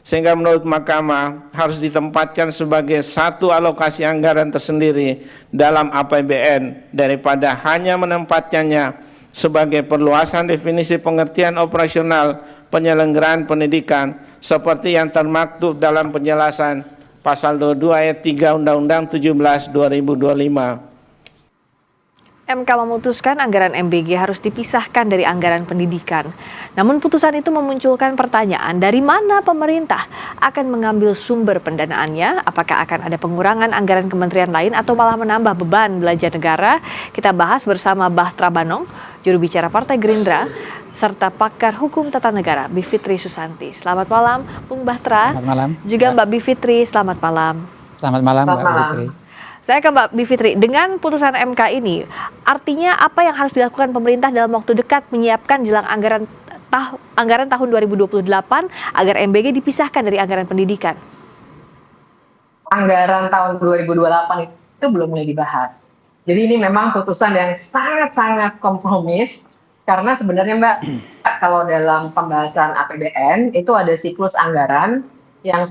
sehingga menurut Mahkamah harus ditempatkan sebagai satu alokasi anggaran tersendiri dalam APBN daripada hanya menempatkannya sebagai perluasan definisi pengertian operasional penyelenggaraan pendidikan seperti yang termaktub dalam penjelasan pasal 22 ayat 3 Undang-Undang 17 2025. MK memutuskan anggaran MBG harus dipisahkan dari anggaran pendidikan. Namun putusan itu memunculkan pertanyaan dari mana pemerintah akan mengambil sumber pendanaannya, apakah akan ada pengurangan anggaran kementerian lain atau malah menambah beban belanja negara. Kita bahas bersama Bahtra Banong, juru bicara Partai Gerindra, serta pakar hukum tata negara Bivitri Susanti. Selamat malam Bung Bahtra. Selamat malam. Juga Mbak Bivitri, selamat malam. Selamat malam Mbak Bivitri. Saya ke Mbak Bivitri, dengan putusan MK ini, artinya apa yang harus dilakukan pemerintah dalam waktu dekat menyiapkan jelang anggaran tahun 2028 agar MBG dipisahkan dari anggaran pendidikan? Anggaran tahun 2028 itu belum mulai dibahas. Jadi ini memang putusan yang sangat-sangat kompromis, karena sebenarnya Mbak, kalau dalam pembahasan APBN itu ada siklus anggaran yang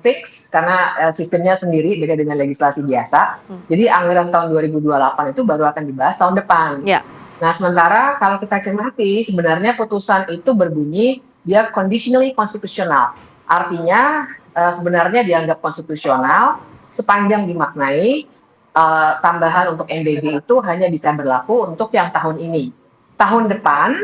fix karena sistemnya sendiri beda dengan legislasi biasa. Jadi anggaran tahun 2028 itu baru akan dibahas tahun depan. Ya. Nah, sementara kalau kita cermati sebenarnya putusan itu berbunyi dia conditionally konstitusional. Artinya sebenarnya dianggap konstitusional sepanjang dimaknai tambahan untuk MBG itu hanya bisa berlaku untuk yang tahun ini. Tahun depan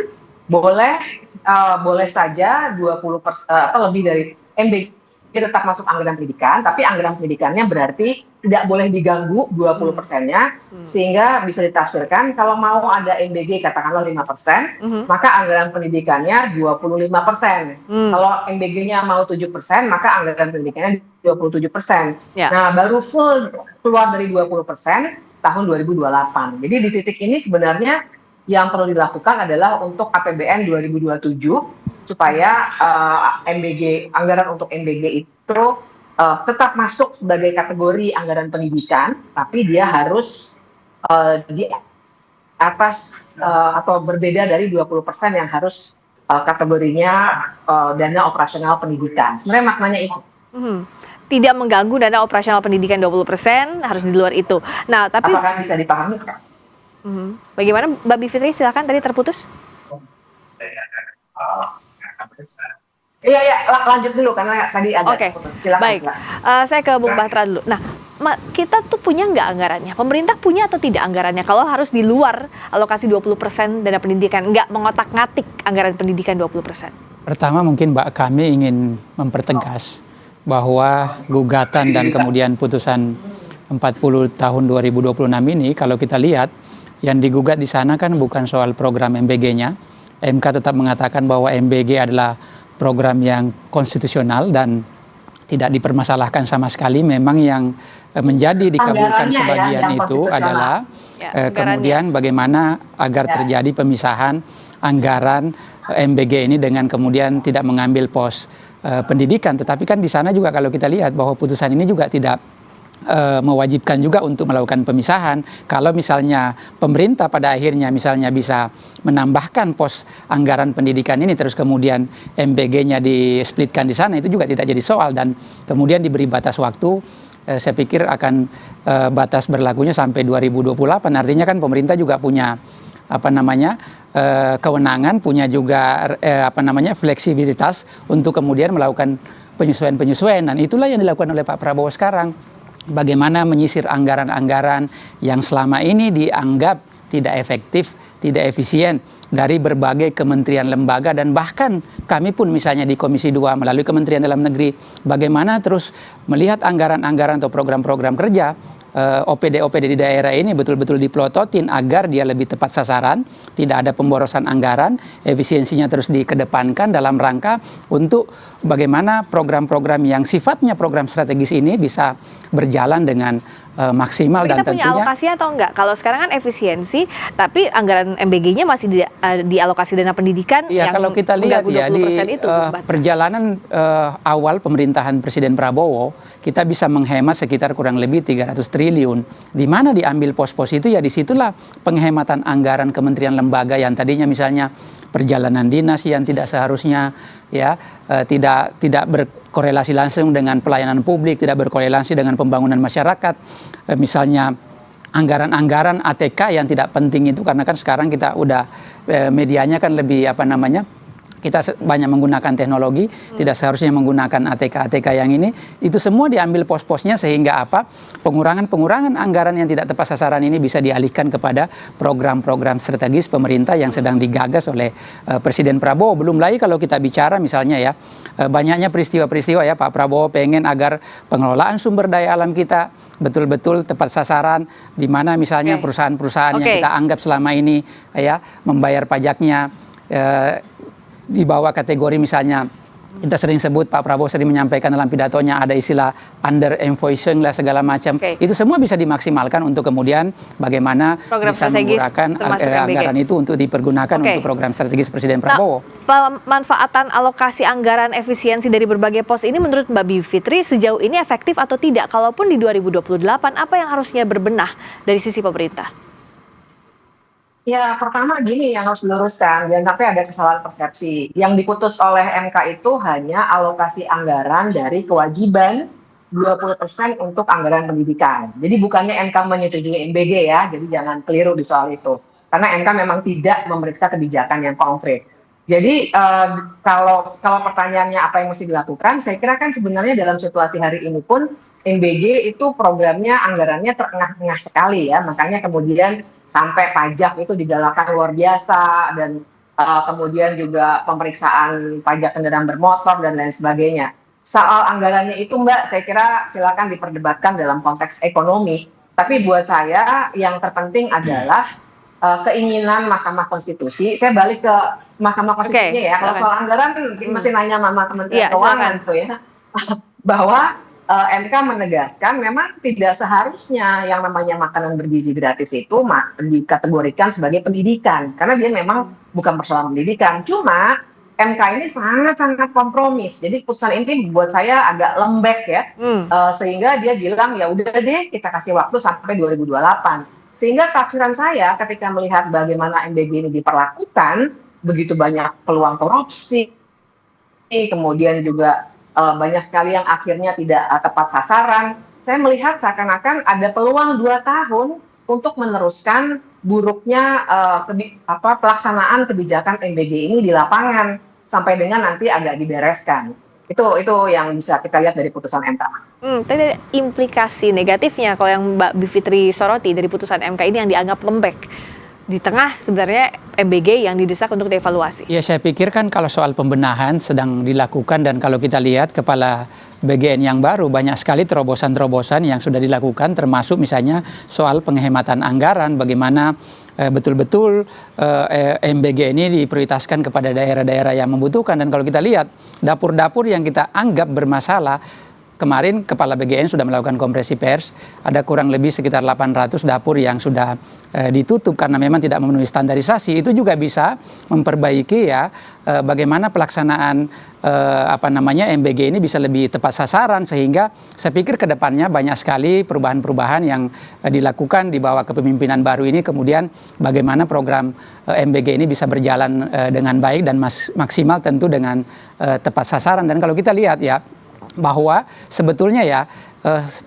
boleh saja 20% atau lebih dari MBG tetap masuk anggaran pendidikan, tapi anggaran pendidikannya berarti tidak boleh diganggu 20%-nya, sehingga bisa ditafsirkan kalau mau ada MBG katakanlah 5%, maka anggaran pendidikannya 25%. Kalau MBG-nya mau 7%, maka anggaran pendidikannya 27%. Ya. Nah, baru full keluar dari 20% tahun 2028. Jadi di titik ini sebenarnya yang perlu dilakukan adalah untuk APBN 2027 supaya anggaran untuk MBG itu tetap masuk sebagai kategori anggaran pendidikan, tapi dia harus di atas atau berbeda dari 20% yang harus kategorinya dana operasional pendidikan. Sebenarnya maknanya itu. Tidak mengganggu dana operasional pendidikan 20%, harus di luar itu. Nah, tapi apakah bisa dipahami? Bagaimana Mbak Bivitri, silakan, tadi terputus. Iya, lanjut dulu karena tadi agak putus. Silakan. Baik. Saya ke Bung Batra dulu. Nah, kita tuh punya nggak anggarannya? Pemerintah punya atau tidak anggarannya? Kalau harus di luar alokasi 20% dana pendidikan, nggak mengotak-ngatik anggaran pendidikan 20%? Pertama mungkin Mbak, kami ingin mempertegas bahwa gugatan dan kemudian putusan 40 tahun 2026 ini, kalau kita lihat, yang digugat di sana kan bukan soal program MBG-nya. MK tetap mengatakan bahwa MBG adalah program yang konstitusional dan tidak dipermasalahkan sama sekali. Memang yang menjadi dikabulkan sebagian itu adalah kemudian bagaimana agar terjadi pemisahan anggaran MBG ini dengan kemudian tidak mengambil pos pendidikan. Tetapi kan di sana juga kalau kita lihat bahwa putusan ini juga tidak mewajibkan juga untuk melakukan pemisahan. Kalau misalnya pemerintah pada akhirnya misalnya bisa menambahkan pos anggaran pendidikan ini terus kemudian MBG-nya displitkan di sana, itu juga tidak jadi soal dan kemudian diberi batas waktu. Saya pikir akan batas berlakunya sampai 2028. Artinya kan pemerintah juga punya kewenangan, punya juga fleksibilitas untuk kemudian melakukan penyesuaian dan itulah yang dilakukan oleh Pak Prabowo sekarang. Bagaimana menyisir anggaran-anggaran yang selama ini dianggap tidak efektif, tidak efisien dari berbagai kementerian lembaga dan bahkan kami pun misalnya di Komisi 2 melalui Kementerian Dalam Negeri bagaimana terus melihat anggaran-anggaran atau program-program kerja OPD-OPD di daerah ini betul-betul dipelototin agar dia lebih tepat sasaran, tidak ada pemborosan anggaran, efisiensinya terus dikedepankan dalam rangka untuk bagaimana program-program yang sifatnya program strategis ini bisa berjalan dengan maksimal. Dan kita punya tentunya alokasinya atau enggak? Kalau sekarang kan efisiensi, tapi anggaran MBG-nya masih dialokasi dana pendidikan ya, yang kalau kita lihat ya di itu, perjalanan awal pemerintahan Presiden Prabowo, kita bisa menghemat sekitar kurang lebih 300 triliun. Di mana diambil pos-pos itu ya disitulah penghematan anggaran kementerian lembaga yang tadinya misalnya perjalanan dinas yang tidak seharusnya ya tidak berkorelasi langsung dengan pelayanan publik, tidak berkorelasi dengan pembangunan masyarakat, misalnya anggaran-anggaran ATK yang tidak penting itu karena kan sekarang kita udah medianya kan lebih kita banyak menggunakan teknologi, tidak seharusnya menggunakan ATK yang ini, itu semua diambil pos-posnya sehingga pengurangan anggaran yang tidak tepat sasaran ini bisa dialihkan kepada program-program strategis pemerintah yang sedang digagas oleh Presiden Prabowo. Belum lagi kalau kita bicara misalnya ya, banyaknya peristiwa-peristiwa ya, Pak Prabowo pengen agar pengelolaan sumber daya alam kita betul-betul tepat sasaran, di mana misalnya perusahaan-perusahaan yang kita anggap selama ini ya membayar pajaknya di bawah kategori misalnya kita sering sebut, Pak Prabowo sering menyampaikan dalam pidatonya ada istilah under invoicing lah segala macam. Itu semua bisa dimaksimalkan untuk kemudian bagaimana program bisa menggunakan anggaran itu untuk dipergunakan untuk program strategis Presiden Prabowo. Pemanfaatan alokasi anggaran efisiensi dari berbagai pos ini menurut Mbak Bivitri sejauh ini efektif atau tidak? Kalaupun di 2028 apa yang harusnya berbenah dari sisi pemerintah? Ya, pertama gini yang harus diluruskan, jangan sampai ada kesalahan persepsi. Yang diputus oleh MK itu hanya alokasi anggaran dari kewajiban 20% untuk anggaran pendidikan. Jadi bukannya MK menyetujui MBG ya, jadi jangan keliru di soal itu. Karena MK memang tidak memeriksa kebijakan yang konkret. Jadi kalau pertanyaannya apa yang mesti dilakukan, saya kira kan sebenarnya dalam situasi hari ini pun MBG itu programnya anggarannya terengah-engah sekali ya, makanya kemudian sampai pajak itu digalakan luar biasa dan kemudian juga pemeriksaan pajak kendaraan bermotor dan lain sebagainya. Soal anggarannya itu Mbak, saya kira silakan diperdebatkan dalam konteks ekonomi, tapi buat saya yang terpenting adalah keinginan Mahkamah Konstitusi. Saya balik ke Mahkamah Konstitusinya ya, kalau soal anggaran kan mesti nanya sama Kementerian Keuangan tuh ya, bahwa MK menegaskan memang tidak seharusnya yang namanya makanan bergizi gratis itu dikategorikan sebagai pendidikan, karena dia memang bukan persoalan pendidikan. Cuma MK ini sangat-sangat kompromis, jadi putusan ini buat saya agak lembek ya, sehingga dia bilang ya udah deh kita kasih waktu sampai 2028. Sehingga tafsiran saya ketika melihat bagaimana MBG ini diperlakukan, begitu banyak peluang korupsi, kemudian juga banyak sekali yang akhirnya tidak tepat sasaran. Saya melihat seakan-akan ada peluang 2 tahun untuk meneruskan buruknya pelaksanaan kebijakan MBG ini di lapangan. sampai dengan nanti agak dibereskan. Itu yang bisa kita lihat dari putusan MK. Tapi ada implikasi negatifnya kalau yang Mbak Bivitri soroti dari putusan MK ini yang dianggap lembek di tengah sebenarnya MBG yang didesak untuk dievaluasi. Ya, saya pikir kan kalau soal pembenahan sedang dilakukan, dan kalau kita lihat kepala BGN yang baru banyak sekali terobosan-terobosan yang sudah dilakukan, termasuk misalnya soal penghematan anggaran, bagaimana betul-betul MBG ini diprioritaskan kepada daerah-daerah yang membutuhkan. Dan kalau kita lihat dapur-dapur yang kita anggap bermasalah, kemarin Kepala BGN sudah melakukan konferensi pers, ada kurang lebih sekitar 800 dapur yang sudah ditutup karena memang tidak memenuhi standarisasi. Itu juga bisa memperbaiki ya bagaimana pelaksanaan MBG ini bisa lebih tepat sasaran, sehingga saya pikir ke depannya banyak sekali perubahan-perubahan yang dilakukan di bawah kepemimpinan baru ini, kemudian bagaimana program MBG ini bisa berjalan dengan baik dan maksimal, tentu dengan tepat sasaran. Dan kalau kita lihat ya, bahwa sebetulnya ya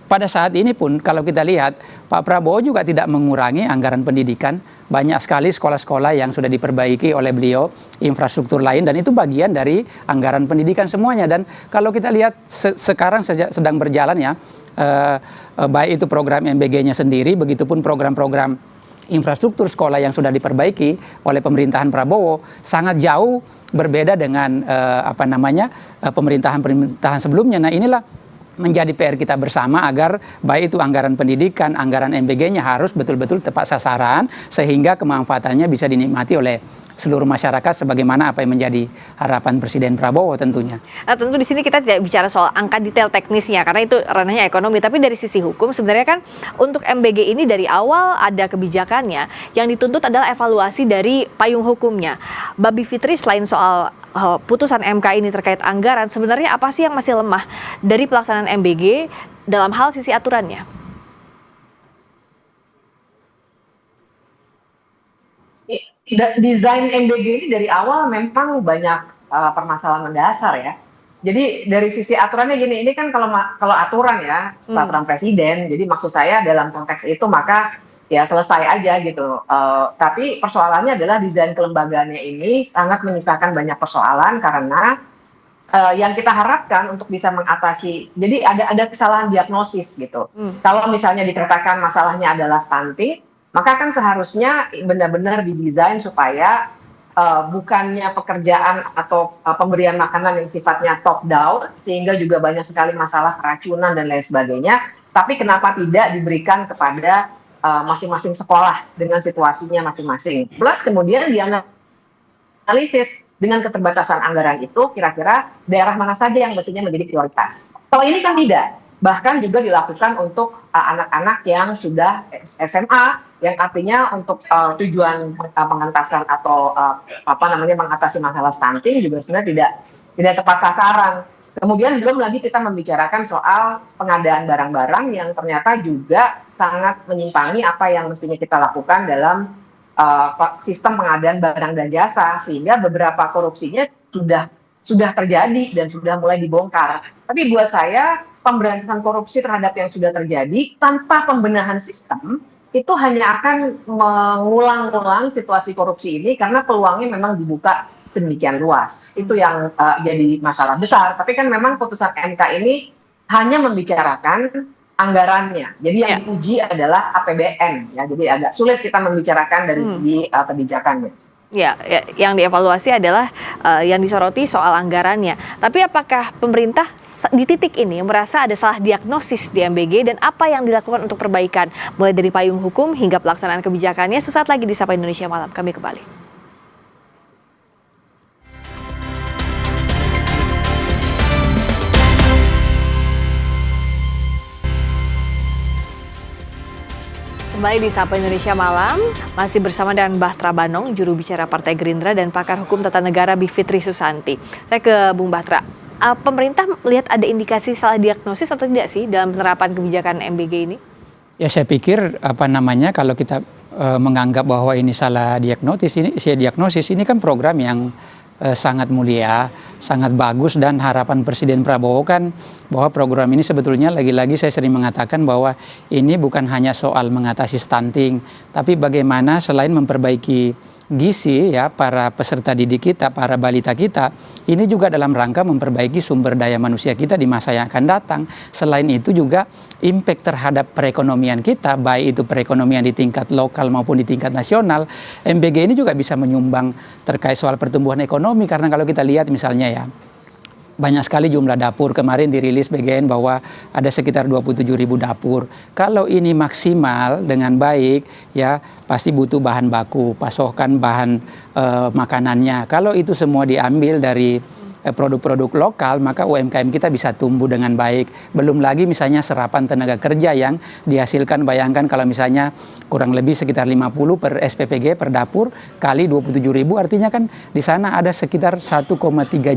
pada saat ini pun kalau kita lihat Pak Prabowo juga tidak mengurangi anggaran pendidikan. Banyak sekali sekolah-sekolah yang sudah diperbaiki oleh beliau, infrastruktur lain, dan itu bagian dari anggaran pendidikan semuanya. Dan kalau kita lihat sekarang sedang berjalan ya, baik itu program MBG-nya sendiri, begitupun program-program infrastruktur sekolah yang sudah diperbaiki oleh pemerintahan Prabowo, sangat jauh berbeda dengan pemerintahan sebelumnya. Nah, inilah menjadi PR kita bersama agar baik itu anggaran pendidikan, anggaran MBG-nya harus betul-betul tepat sasaran, sehingga kemanfaatannya bisa dinikmati oleh seluruh masyarakat sebagaimana apa yang menjadi harapan Presiden Prabowo tentunya. Nah, tentu di sini kita tidak bicara soal angka detail teknisnya karena itu ranahnya ekonomi, tapi dari sisi hukum sebenarnya kan untuk MBG ini dari awal ada kebijakannya, yang dituntut adalah evaluasi dari payung hukumnya. Mbak Bivitri, selain soal putusan MK ini terkait anggaran, sebenarnya apa sih yang masih lemah dari pelaksanaan MBG dalam hal sisi aturannya? Desain MBG ini dari awal memang banyak permasalahan mendasar ya. Jadi dari sisi aturannya gini, ini kan kalau aturan ya, peraturan presiden, jadi maksud saya dalam konteks itu maka ya selesai aja gitu. Tapi persoalannya adalah desain kelembagaannya ini sangat menyisakan banyak persoalan karena yang kita harapkan untuk bisa mengatasi, jadi ada kesalahan diagnosis gitu. Kalau misalnya dikatakan masalahnya adalah stunting, maka kan seharusnya benar-benar didesain supaya bukannya pekerjaan atau pemberian makanan yang sifatnya top down, sehingga juga banyak sekali masalah keracunan dan lain sebagainya, tapi kenapa tidak diberikan kepada masing-masing sekolah dengan situasinya masing-masing. Plus kemudian dianalisis dengan keterbatasan anggaran itu, kira-kira daerah mana saja yang mestinya menjadi prioritas. Kalau ini kan tidak. Bahkan juga dilakukan untuk anak-anak yang sudah SMA, yang artinya untuk tujuan pengentasan atau mengatasi masalah stunting juga sebenarnya tidak tepat sasaran. Kemudian belum lagi kita membicarakan soal pengadaan barang-barang yang ternyata juga sangat menyimpangi apa yang mestinya kita lakukan dalam sistem pengadaan barang dan jasa, sehingga beberapa korupsinya sudah terjadi dan sudah mulai dibongkar. Tapi buat saya pemberantasan korupsi terhadap yang sudah terjadi tanpa pembenahan sistem itu hanya akan mengulang-ulang situasi korupsi ini karena peluangnya memang dibuka sedemikian luas. Itu yang jadi masalah besar. Tapi kan memang putusan MK ini hanya membicarakan anggarannya. Jadi yang diuji adalah APBN. Ya, jadi agak sulit kita membicarakan dari segi kebijakannya. Ya, yang dievaluasi adalah yang disoroti soal anggarannya. Tapi apakah pemerintah di titik ini merasa ada salah diagnosis di MBG dan apa yang dilakukan untuk perbaikan mulai dari payung hukum hingga pelaksanaan kebijakannya? Sesaat lagi di Sapa Indonesia Malam, kami kembali. Kembali di Sapa Indonesia Malam, masih bersama dengan Bahtra Banong, juru bicara Partai Gerindra, dan pakar hukum tata negara Bivitri Susanti. Saya ke Bung Bahtra. Pemerintah melihat ada indikasi salah diagnosis atau tidak sih dalam penerapan kebijakan MBG ini? Ya, saya pikir kalau kita menganggap bahwa ini salah diagnosis, ini kan program yang sangat mulia, sangat bagus, dan harapan Presiden Prabowo kan bahwa program ini sebetulnya lagi-lagi saya sering mengatakan bahwa ini bukan hanya soal mengatasi stunting, tapi bagaimana selain memperbaiki gizi ya para peserta didik kita, para balita kita, ini juga dalam rangka memperbaiki sumber daya manusia kita di masa yang akan datang. Selain itu juga impact terhadap perekonomian kita, baik itu perekonomian di tingkat lokal maupun di tingkat nasional. MBG ini juga bisa menyumbang terkait soal pertumbuhan ekonomi, karena kalau kita lihat misalnya ya, banyak sekali jumlah dapur. Kemarin dirilis BGN bahwa ada sekitar 27.000 dapur. Kalau ini maksimal dengan baik, ya pasti butuh bahan baku, pasokan bahan makanannya. Kalau itu semua diambil dari produk-produk lokal, maka UMKM kita bisa tumbuh dengan baik. Belum lagi misalnya serapan tenaga kerja yang dihasilkan, bayangkan kalau misalnya kurang lebih sekitar 50 per SPPG per dapur kali 27.000, artinya kan di sana ada sekitar 1,3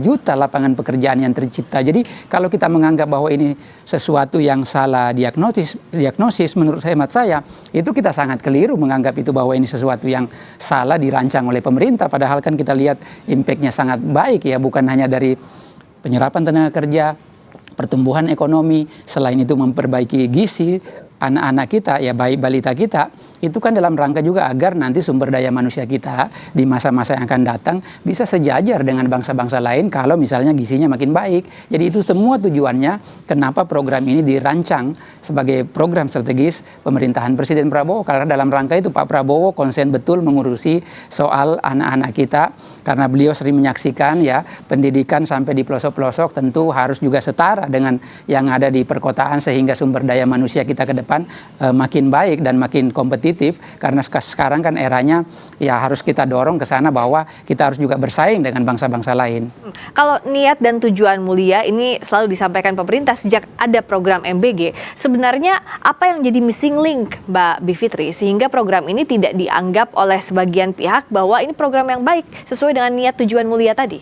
juta lapangan pekerjaan yang tercipta. Jadi kalau kita menganggap bahwa ini sesuatu yang salah diagnosis menurut hemat saya, itu kita sangat keliru menganggap itu bahwa ini sesuatu yang salah dirancang oleh pemerintah. Padahal kan kita lihat impact-nya sangat baik ya, bukan hanya dari penyerapan tenaga kerja, pertumbuhan ekonomi, selain itu memperbaiki gizi anak-anak kita, ya baik balita kita, itu kan dalam rangka juga agar nanti sumber daya manusia kita di masa-masa yang akan datang bisa sejajar dengan bangsa-bangsa lain kalau misalnya gizinya makin baik. Jadi itu semua tujuannya kenapa program ini dirancang sebagai program strategis pemerintahan Presiden Prabowo, karena dalam rangka itu Pak Prabowo konsen betul mengurusi soal anak-anak kita, karena beliau sering menyaksikan ya pendidikan sampai di pelosok-pelosok tentu harus juga setara dengan yang ada di perkotaan, sehingga sumber daya manusia kita ke depan makin baik dan makin kompetitif, karena sekarang kan eranya ya harus kita dorong ke sana bahwa kita harus juga bersaing dengan bangsa-bangsa lain. Kalau niat dan tujuan mulia ini selalu disampaikan pemerintah sejak ada program MBG, sebenarnya apa yang jadi missing link, Mbak Bivitri, sehingga program ini tidak dianggap oleh sebagian pihak bahwa ini program yang baik sesuai dengan niat tujuan mulia tadi?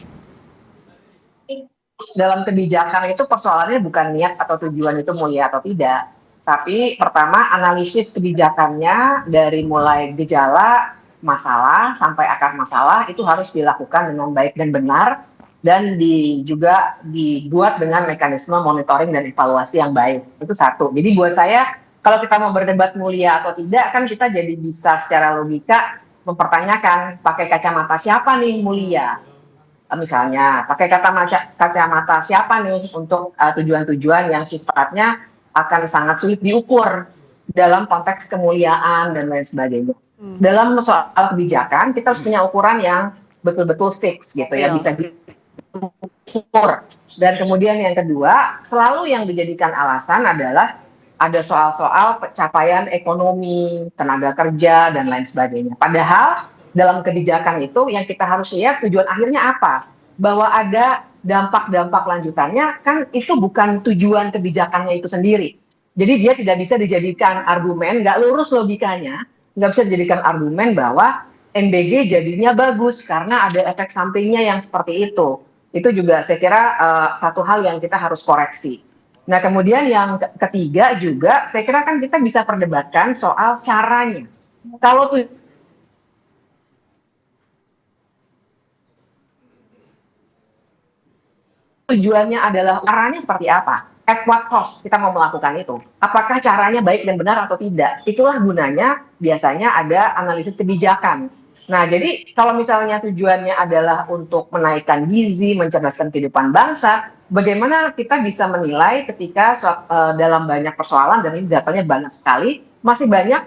Dalam kebijakan itu persoalannya bukan niat atau tujuan itu mulia atau tidak. Tapi pertama analisis kebijakannya dari mulai gejala masalah sampai akar masalah itu harus dilakukan dengan baik dan benar, dan juga dibuat dengan mekanisme monitoring dan evaluasi yang baik. Itu satu. Jadi buat saya kalau kita mau berdebat mulia atau tidak, kan kita jadi bisa secara logika mempertanyakan pakai kacamata siapa nih mulia. Misalnya pakai kacamata siapa nih untuk tujuan-tujuan yang sifatnya akan sangat sulit diukur dalam konteks kemuliaan dan lain sebagainya. Dalam soal kebijakan kita harus punya ukuran yang betul-betul fix gitu ya, bisa diukur. Dan kemudian yang kedua, selalu yang dijadikan alasan adalah ada soal-soal pencapaian ekonomi, tenaga kerja dan lain sebagainya. Padahal dalam kebijakan itu yang kita harus lihat tujuan akhirnya apa? Bahwa ada dampak-dampak lanjutannya, kan itu bukan tujuan kebijakannya itu sendiri. Jadi dia tidak bisa dijadikan argumen, nggak lurus logikanya, nggak bisa dijadikan argumen bahwa MBG jadinya bagus karena ada efek sampingnya yang seperti itu. Itu juga saya kira satu hal yang kita harus koreksi. Nah kemudian yang ketiga juga, saya kira kan kita bisa perdebatkan soal caranya. Kalau tujuannya adalah caranya seperti apa? At what cost kita mau melakukan itu? Apakah caranya baik dan benar atau tidak? Itulah gunanya biasanya ada analisis kebijakan. Nah, jadi kalau misalnya tujuannya adalah untuk menaikkan gizi, mencerdaskan kehidupan bangsa, bagaimana kita bisa menilai ketika dalam banyak persoalan, dan ini datanya banyak sekali, masih banyak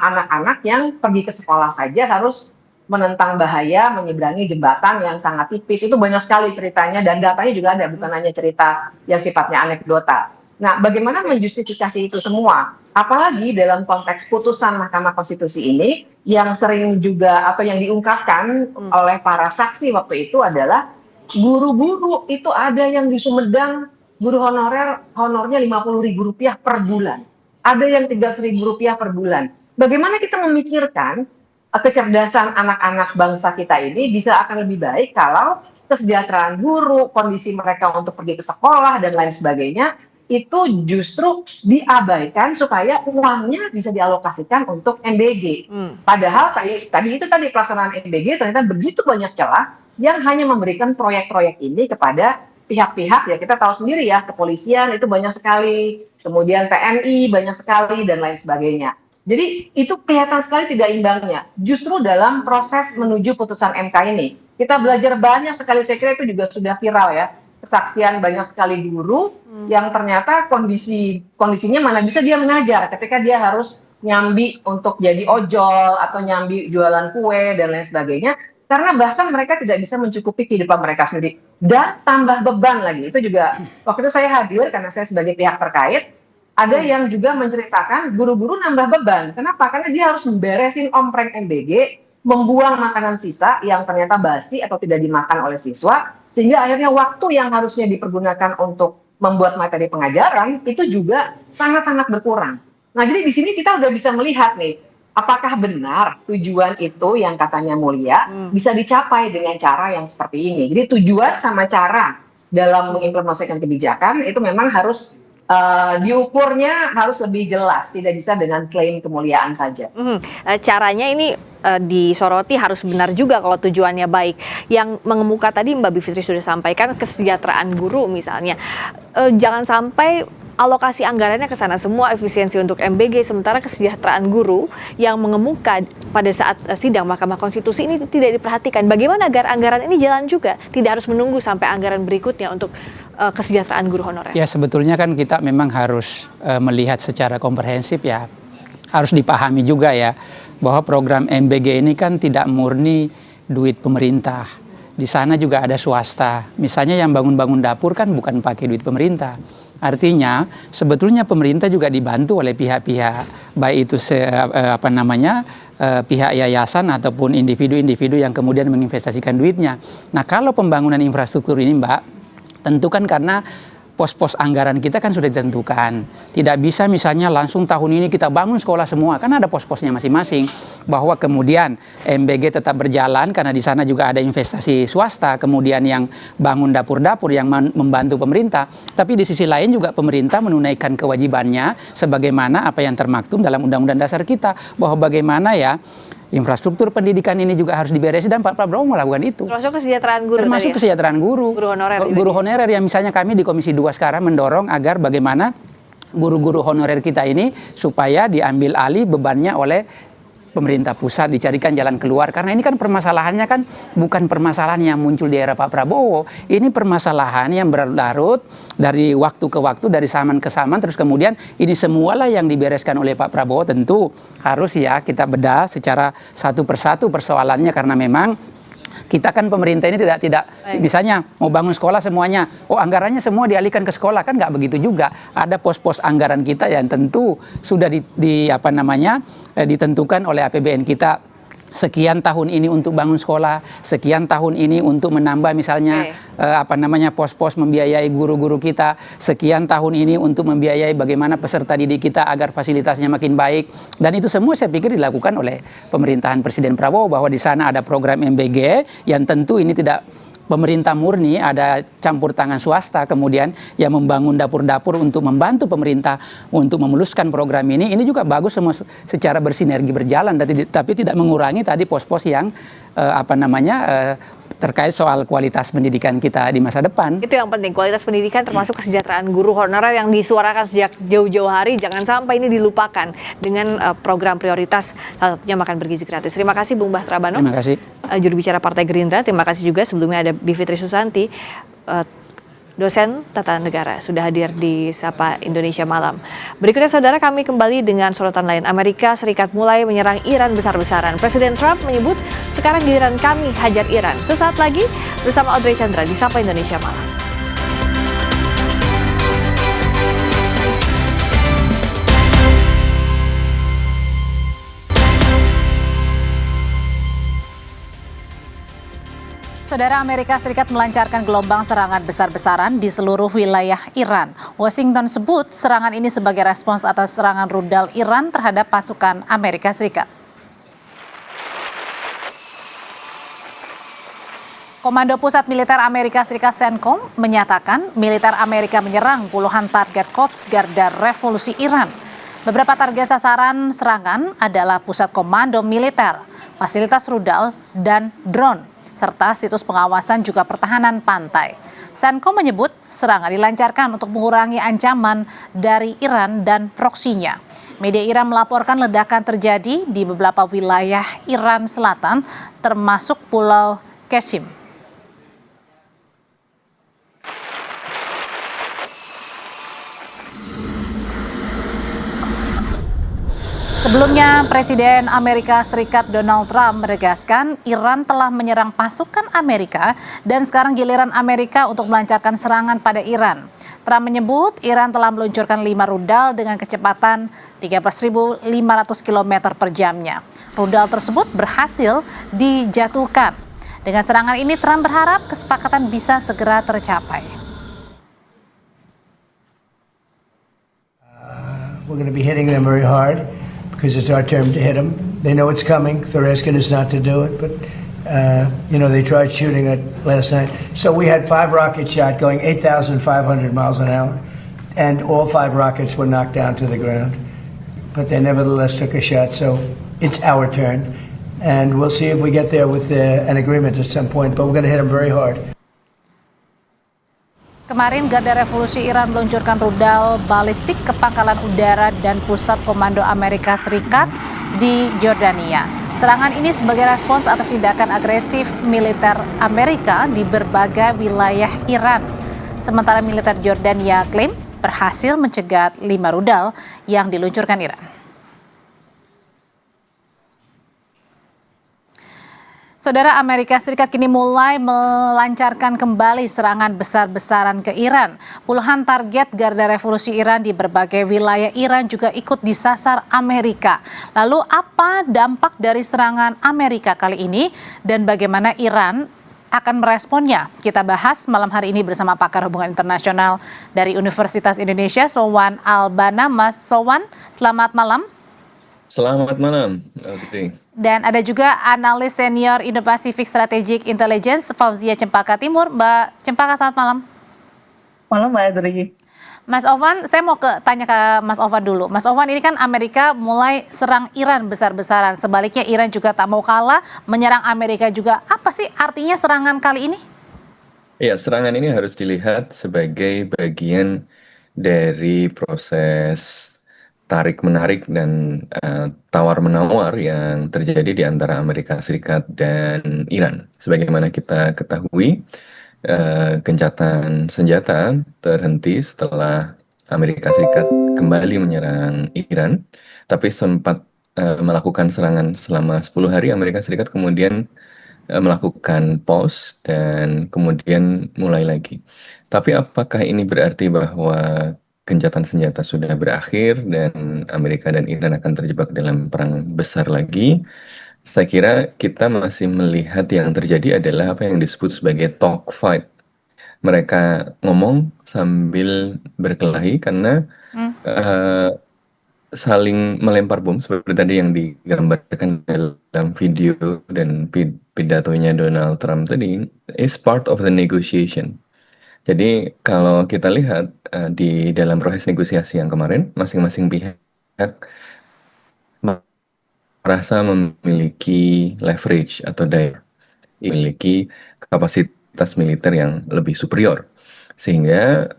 anak-anak yang pergi ke sekolah saja harus menentang bahaya, menyeberangi jembatan yang sangat tipis. Itu banyak sekali ceritanya dan datanya juga ada, bukan hanya cerita yang sifatnya anekdota. Nah, bagaimana menjustifikasi itu semua? Apalagi dalam konteks putusan Mahkamah Konstitusi ini yang sering juga atau yang diungkapkan oleh para saksi waktu itu adalah guru-guru itu ada yang di Sumedang guru honornya Rp50.000 per bulan. Ada yang Rp300.000 per bulan. Bagaimana kita memikirkan kecerdasan anak-anak bangsa kita ini bisa akan lebih baik kalau kesejahteraan guru, kondisi mereka untuk pergi ke sekolah dan lain sebagainya itu justru diabaikan supaya uangnya bisa dialokasikan untuk MBG. Padahal tadi pelaksanaan MBG ternyata begitu banyak celah yang hanya memberikan proyek-proyek ini kepada pihak-pihak, ya kita tahu sendiri ya, kepolisian itu banyak sekali, kemudian TNI banyak sekali dan lain sebagainya. Jadi itu kelihatan sekali tidak imbangnya. Justru dalam proses menuju putusan MK ini, kita belajar banyak sekali, saya kira itu juga sudah viral ya, kesaksian banyak sekali guru yang ternyata kondisinya mana bisa dia mengajar ketika dia harus nyambi untuk jadi ojol atau nyambi jualan kue dan lain sebagainya, karena bahkan mereka tidak bisa mencukupi kehidupan mereka sendiri dan tambah beban lagi. Itu juga waktu itu saya hadir karena saya sebagai pihak terkait. Ada yang juga menceritakan guru-guru nambah beban. Kenapa? Karena dia harus memberesin ompreng MBG, membuang makanan sisa yang ternyata basi atau tidak dimakan oleh siswa, sehingga akhirnya waktu yang harusnya dipergunakan untuk membuat materi pengajaran itu juga sangat-sangat berkurang. Nah, jadi di sini kita udah bisa melihat nih, apakah benar tujuan itu yang katanya mulia bisa dicapai dengan cara yang seperti ini. Jadi tujuan sama cara dalam mengimplementasikan kebijakan itu memang harus diukurnya harus lebih jelas, tidak bisa dengan klaim kemuliaan saja. Caranya ini disoroti harus benar juga kalau tujuannya baik. Yang mengemuka tadi Mbak Bivitri sudah sampaikan, kesejahteraan guru misalnya. Jangan sampai alokasi anggarannya ke sana semua, efisiensi untuk MBG, sementara kesejahteraan guru yang mengemuka pada saat sidang Mahkamah Konstitusi ini tidak diperhatikan. Bagaimana agar anggaran ini jalan juga, tidak harus menunggu sampai anggaran berikutnya untuk kesejahteraan guru honorer? Ya, sebetulnya kan kita memang harus melihat secara komprehensif ya. Harus dipahami juga ya bahwa program MBG ini kan tidak murni duit pemerintah. Di sana juga ada swasta. Misalnya yang bangun-bangun dapur kan bukan pakai duit pemerintah. Artinya sebetulnya pemerintah juga dibantu oleh pihak-pihak, baik itu pihak yayasan ataupun individu-individu yang kemudian menginvestasikan duitnya. Nah, kalau pembangunan infrastruktur ini, Mbak, tentu kan karena pos-pos anggaran kita kan sudah ditentukan. Tidak bisa misalnya langsung tahun ini kita bangun sekolah semua, kan ada pos-posnya masing-masing. Bahwa kemudian MBG tetap berjalan karena di sana juga ada investasi swasta, kemudian yang bangun dapur-dapur yang membantu pemerintah. Tapi di sisi lain juga pemerintah menunaikan kewajibannya sebagaimana apa yang termaktub dalam Undang-Undang Dasar kita, bahwa bagaimana ya infrastruktur pendidikan ini juga harus diberesin, dan Pak Prabowo melakukan itu. Termasuk kesejahteraan guru. Termasuk kesejahteraan guru. Guru honorer. Guru honorer yang misalnya kami di Komisi 2 sekarang mendorong agar bagaimana guru-guru honorer kita ini supaya diambil alih bebannya oleh pemerintah pusat, dicarikan jalan keluar. Karena ini kan permasalahannya kan bukan permasalahan yang muncul di era Pak Prabowo. Ini permasalahan yang berlarut dari waktu ke waktu, dari zaman ke zaman, terus kemudian ini semualah yang dibereskan oleh Pak Prabowo. Tentu harus ya kita bedah secara satu persatu persoalannya, karena memang kita kan pemerintah ini tidak misalnya mau bangun sekolah semuanya, anggarannya semua dialihkan ke sekolah, kan nggak begitu juga. Ada pos-pos anggaran kita yang tentu sudah ditentukan oleh APBN kita. Sekian tahun ini untuk bangun sekolah, sekian tahun ini untuk menambah misalnya pos-pos membiayai guru-guru kita, sekian tahun ini untuk membiayai bagaimana peserta didik kita agar fasilitasnya makin baik. Dan itu semua saya pikir dilakukan oleh pemerintahan Presiden Prabowo, bahwa di sana ada program MBG yang tentu ini tidak pemerintah murni, ada campur tangan swasta kemudian yang membangun dapur-dapur untuk membantu pemerintah untuk memuluskan program ini juga bagus semua secara bersinergi berjalan, tapi tidak mengurangi tadi pos-pos yang terkait soal kualitas pendidikan kita di masa depan. Itu yang penting, kualitas pendidikan termasuk kesejahteraan guru honorer yang disuarakan sejak jauh-jauh hari. Jangan sampai ini dilupakan dengan program prioritas, salah satunya makan bergizi gratis. Terima kasih Bung Bahtera Bano. Terima kasih. Juru bicara Partai Gerindra. Terima kasih juga sebelumnya ada Bivitri Susanti, dosen tata negara, sudah hadir di Sapa Indonesia Malam. Berikutnya saudara, kami kembali dengan sorotan lain. Amerika Serikat mulai menyerang Iran besar-besaran. Presiden Trump menyebut sekarang giliran kami hajar Iran. Sesaat lagi bersama Audrey Chandra di Sapa Indonesia Malam. Saudara, Amerika Serikat melancarkan gelombang serangan besar-besaran di seluruh wilayah Iran. Washington sebut serangan ini sebagai respons atas serangan rudal Iran terhadap pasukan Amerika Serikat. Komando Pusat Militer Amerika Serikat CENTCOM menyatakan militer Amerika menyerang puluhan target Korps Garda Revolusi Iran. Beberapa target sasaran serangan adalah pusat komando militer, fasilitas rudal, dan drone, serta situs pengawasan juga pertahanan pantai. CENTCOM menyebut serangan dilancarkan untuk mengurangi ancaman dari Iran dan proksinya. Media Iran melaporkan ledakan terjadi di beberapa wilayah Iran Selatan, termasuk Pulau Qassim. Sebelumnya, Presiden Amerika Serikat Donald Trump menegaskan Iran telah menyerang pasukan Amerika dan sekarang giliran Amerika untuk melancarkan serangan pada Iran. Trump menyebut Iran telah meluncurkan 5 rudal dengan kecepatan 13.500 km per jamnya. Rudal tersebut berhasil dijatuhkan. Dengan serangan ini, Trump berharap kesepakatan bisa segera tercapai. We're going to be hitting them very hard. Because it's our turn to hit them. They know it's coming. They're asking us not to do it, but they tried shooting it last night. So we had 5 rocket shot going 8,500 miles an hour, and all 5 rockets were knocked down to the ground. But they nevertheless took a shot. So it's our turn, and we'll see if we get there with an agreement at some point. But we're going to hit them very hard. Kemarin Garda Revolusi Iran meluncurkan rudal balistik ke pangkalan udara dan pusat komando Amerika Serikat di Jordania. Serangan ini sebagai respons atas tindakan agresif militer Amerika di berbagai wilayah Iran. Sementara militer Jordania klaim berhasil mencegat 5 rudal yang diluncurkan Iran. Saudara, Amerika Serikat kini mulai melancarkan kembali serangan besar-besaran ke Iran. Puluhan target Garda Revolusi Iran di berbagai wilayah Iran juga ikut disasar Amerika. Lalu apa dampak dari serangan Amerika kali ini dan bagaimana Iran akan meresponnya? Kita bahas malam hari ini bersama pakar hubungan internasional dari Universitas Indonesia, Sowan Albana. Mas Sowan, selamat malam. Selamat malam, Putri. Dan ada juga analis senior Indo-Pacific Strategic Intelligence, Fauzia Cempaka Timur. Mbak Cempaka, selamat malam. Malam, Mbak Adri. Mas Ovan, saya mau tanya ke Mas Ovan dulu. Mas Ovan, ini kan Amerika mulai serang Iran besar-besaran. Sebaliknya Iran juga tak mau kalah, menyerang Amerika juga. Apa sih artinya serangan kali ini? Ya, serangan ini harus dilihat sebagai bagian dari proses tarik-menarik dan tawar-menawar yang terjadi di antara Amerika Serikat dan Iran. Sebagaimana kita ketahui, gencatan senjata terhenti setelah Amerika Serikat kembali menyerang Iran, tapi sempat melakukan serangan selama 10 hari. Amerika Serikat kemudian melakukan pause dan kemudian mulai lagi. Tapi apakah ini berarti bahwa gencatan senjata sudah berakhir dan Amerika dan Iran akan terjebak dalam perang besar lagi? Saya kira kita masih melihat yang terjadi adalah apa yang disebut sebagai talk fight. Mereka ngomong sambil berkelahi karena saling melempar bom seperti tadi yang digambarkan dalam video dan pidatonya Donald Trump tadi, is part of the negotiation. Jadi kalau kita lihat di dalam proses negosiasi yang kemarin, masing-masing pihak merasa memiliki leverage atau daya, memiliki kapasitas militer yang lebih superior. Sehingga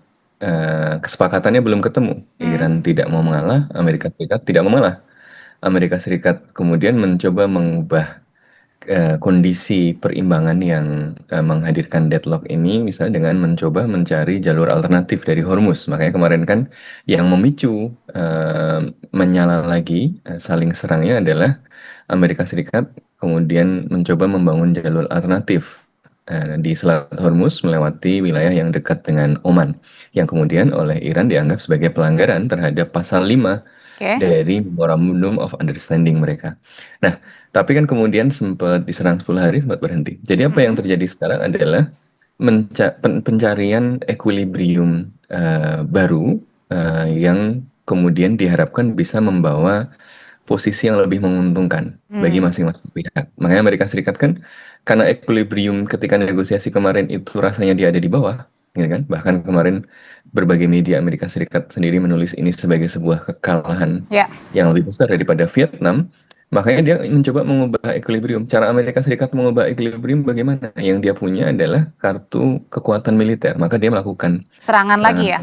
kesepakatannya belum ketemu. Iran tidak mau mengalah, Amerika Serikat tidak mau mengalah. Amerika Serikat kemudian mencoba mengubah kondisi perimbangan yang menghadirkan deadlock ini, misalnya dengan mencoba mencari jalur alternatif dari Hormuz. Makanya kemarin kan yang memicu menyala lagi saling serangnya adalah Amerika Serikat kemudian mencoba membangun jalur alternatif di Selat Hormuz melewati wilayah yang dekat dengan Oman, yang kemudian oleh Iran dianggap sebagai pelanggaran terhadap pasal 5 dari Memorandum of Understanding mereka. Nah, tapi kan kemudian sempat diserang 10 hari, sempat berhenti. Jadi apa yang terjadi sekarang adalah pencarian equilibrium baru yang kemudian diharapkan bisa membawa posisi yang lebih menguntungkan bagi masing-masing pihak. Makanya Amerika Serikat kan, karena equilibrium ketika negosiasi kemarin itu rasanya dia ada di bawah, gitu kan? Bahkan kemarin berbagai media Amerika Serikat sendiri menulis ini sebagai sebuah kekalahan yang lebih besar daripada Vietnam. Makanya dia mencoba mengubah equilibrium. Cara Amerika Serikat mengubah equilibrium bagaimana? Yang dia punya adalah kartu kekuatan militer. Maka dia melakukan Serangan lagi ya.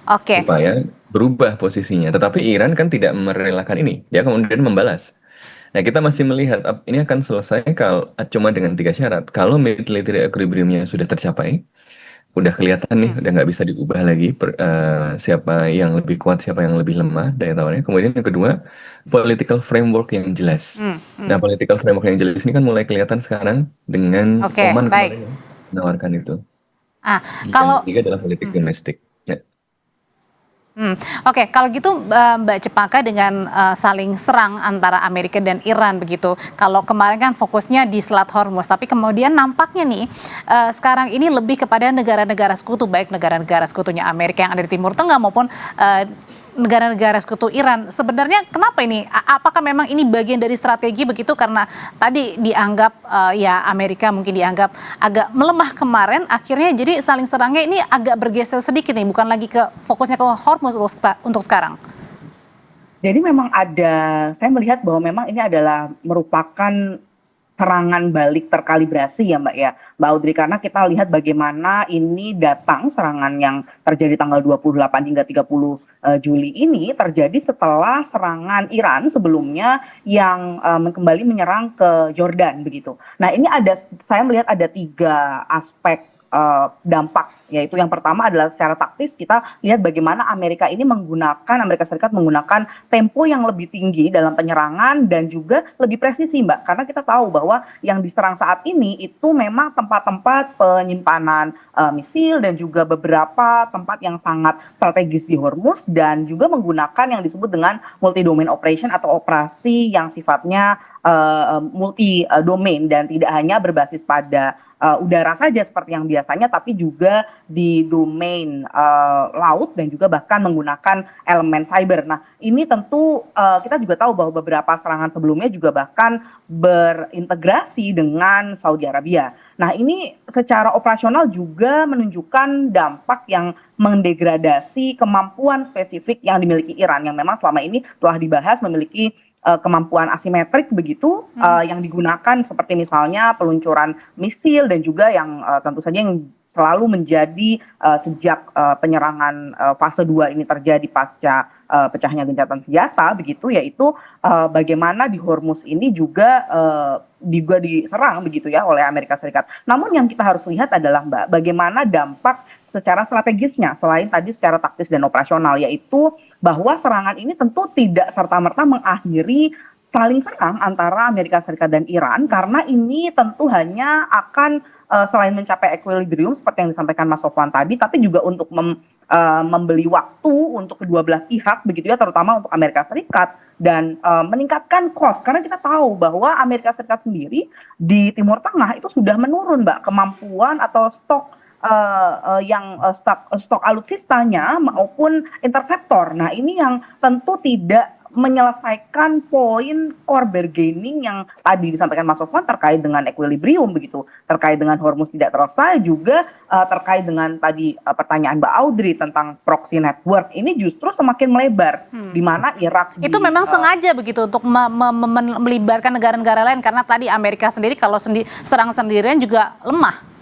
Oke. supaya berubah posisinya. Tetapi Iran kan tidak merelakan ini. Dia kemudian membalas. Nah, kita masih melihat ini akan selesai kalau cuma dengan 3 syarat. Kalau military equilibriumnya sudah tercapai, udah kelihatan nih, udah nggak bisa diubah lagi siapa yang lebih kuat, siapa yang lebih lemah daya tawarnya. Kemudian yang kedua, political framework yang jelas. Nah, political framework yang jelas ini kan mulai kelihatan sekarang dengan Oman baik. kemarin menawarkan itu. Kalau yang ketiga adalah politik domestik. Ya. Oke, kalau gitu Mbak Cepaka dengan saling serang antara Amerika dan Iran begitu. Kalau kemarin kan fokusnya di Selat Hormuz, tapi kemudian nampaknya nih sekarang ini lebih kepada negara-negara sekutu, baik negara-negara sekutunya Amerika yang ada di Timur Tengah maupun negara-negara sekutu Iran. Sebenarnya kenapa ini? Apakah memang ini bagian dari strategi begitu? Karena tadi dianggap ya Amerika mungkin dianggap agak melemah kemarin, akhirnya jadi saling serangnya ini agak bergeser sedikit nih, bukan lagi ke fokusnya ke Hormuz untuk sekarang. Jadi memang saya melihat bahwa memang ini adalah merupakan serangan balik terkalibrasi ya Mbak Audrey, karena kita lihat bagaimana ini datang serangan yang terjadi tanggal 28 hingga 30 Juli ini terjadi setelah serangan Iran sebelumnya yang kembali menyerang ke Jordan begitu. Nah ini saya melihat ada 3 aspek dampak, yaitu yang pertama adalah secara taktis kita lihat bagaimana Amerika Serikat menggunakan tempo yang lebih tinggi dalam penyerangan dan juga lebih presisi Mbak, karena kita tahu bahwa yang diserang saat ini itu memang tempat-tempat penyimpanan misil dan juga beberapa tempat yang sangat strategis di Hormuz, dan juga menggunakan yang disebut dengan multi domain operation atau operasi yang sifatnya multi domain dan tidak hanya berbasis pada udara saja seperti yang biasanya, tapi juga di domain laut dan juga bahkan menggunakan elemen cyber. Nah, ini tentu kita juga tahu bahwa beberapa serangan sebelumnya juga bahkan berintegrasi dengan Saudi Arabia. Nah, ini secara operasional juga menunjukkan dampak yang mendegradasi kemampuan spesifik yang dimiliki Iran, yang memang selama ini telah dibahas memiliki kemampuan asimetrik begitu yang digunakan seperti misalnya peluncuran misil dan juga yang tentu saja yang selalu menjadi sejak penyerangan fase 2 ini terjadi pasca pecahnya gencatan senjata begitu, yaitu bagaimana di Hormuz ini juga diserang begitu ya oleh Amerika Serikat. Namun yang kita harus lihat adalah Mbak, bagaimana dampak secara strategisnya selain tadi secara taktis dan operasional, yaitu bahwa serangan ini tentu tidak serta-merta mengakhiri saling serang antara Amerika Serikat dan Iran, karena ini tentu hanya akan selain mencapai equilibrium seperti yang disampaikan Mas Sofwan tadi, tapi juga untuk membeli waktu untuk kedua belah pihak begitu ya, terutama untuk Amerika Serikat, dan meningkatkan cost, karena kita tahu bahwa Amerika Serikat sendiri di Timur Tengah itu sudah menurun Mbak kemampuan atau stok stok alutsistanya maupun interceptor. Nah, ini yang tentu tidak menyelesaikan poin core bargaining yang tadi disampaikan Mas Sofwan terkait dengan equilibrium begitu, terkait dengan Hormuz tidak selesai, juga terkait dengan tadi pertanyaan Mbak Audrey tentang proxy network ini justru semakin melebar, di mana Irak itu memang sengaja begitu untuk melibatkan negara-negara lain, karena tadi Amerika sendiri kalau serang sendirian juga lemah.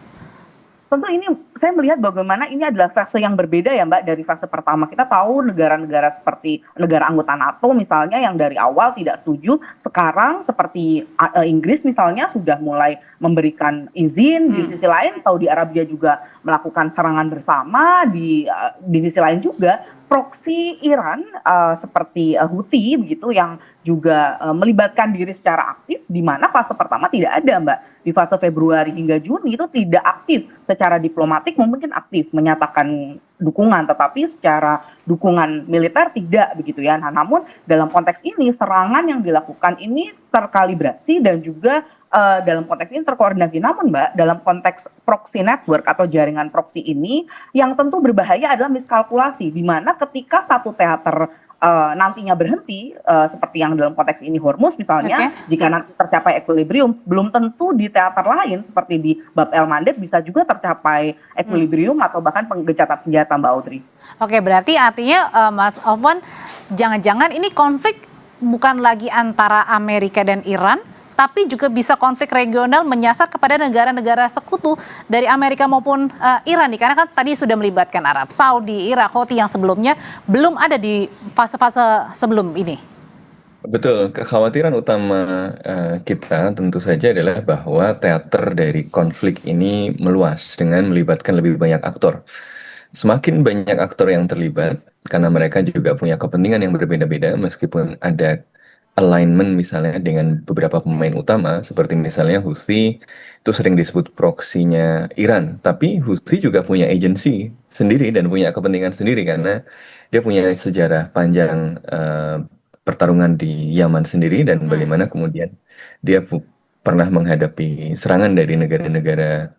Tentu ini saya melihat bagaimana ini adalah fase yang berbeda ya Mbak dari fase pertama. Kita tahu negara-negara seperti negara anggota NATO misalnya yang dari awal tidak setuju, sekarang seperti Inggris misalnya sudah mulai memberikan izin. Di sisi lain Saudi Arabia juga melakukan serangan bersama, di sisi lain juga proksi Iran seperti Houthi begitu yang juga melibatkan diri secara aktif, di mana fase pertama tidak ada Mbak. Di fase Februari hingga Juni itu tidak aktif secara diplomatik, mungkin aktif menyatakan dukungan, tetapi secara dukungan militer tidak begitu ya. Nah, namun dalam konteks ini serangan yang dilakukan ini terkalibrasi dan juga dalam konteks ini terkoordinasi. Namun Mbak, dalam konteks proxy network atau jaringan proxy ini yang tentu berbahaya adalah miskalkulasi, di mana ketika satu teater nantinya berhenti seperti yang dalam konteks ini Hormuz misalnya, jika nanti tercapai equilibrium, belum tentu di teater lain seperti di Bab el Mandeb bisa juga tercapai equilibrium atau bahkan penggencatan senjata Mbak Audrey. Oke, berarti artinya Mas Sofwan, jangan-jangan ini konflik bukan lagi antara Amerika dan Iran, tapi juga bisa konflik regional menyasar kepada negara-negara sekutu dari Amerika maupun Iran nih. Karena kan tadi sudah melibatkan Arab Saudi, Irak, Houthi yang sebelumnya belum ada di fase-fase sebelum ini. Betul, kekhawatiran utama kita tentu saja adalah bahwa teater dari konflik ini meluas dengan melibatkan lebih banyak aktor. Semakin banyak aktor yang terlibat, karena mereka juga punya kepentingan yang berbeda-beda, meskipun ada alignment misalnya dengan beberapa pemain utama, seperti misalnya Houthi, itu sering disebut proksinya Iran. Tapi Houthi juga punya agency sendiri dan punya kepentingan sendiri, karena dia punya sejarah panjang pertarungan di Yaman sendiri, dan bagaimana kemudian dia pernah menghadapi serangan dari negara-negara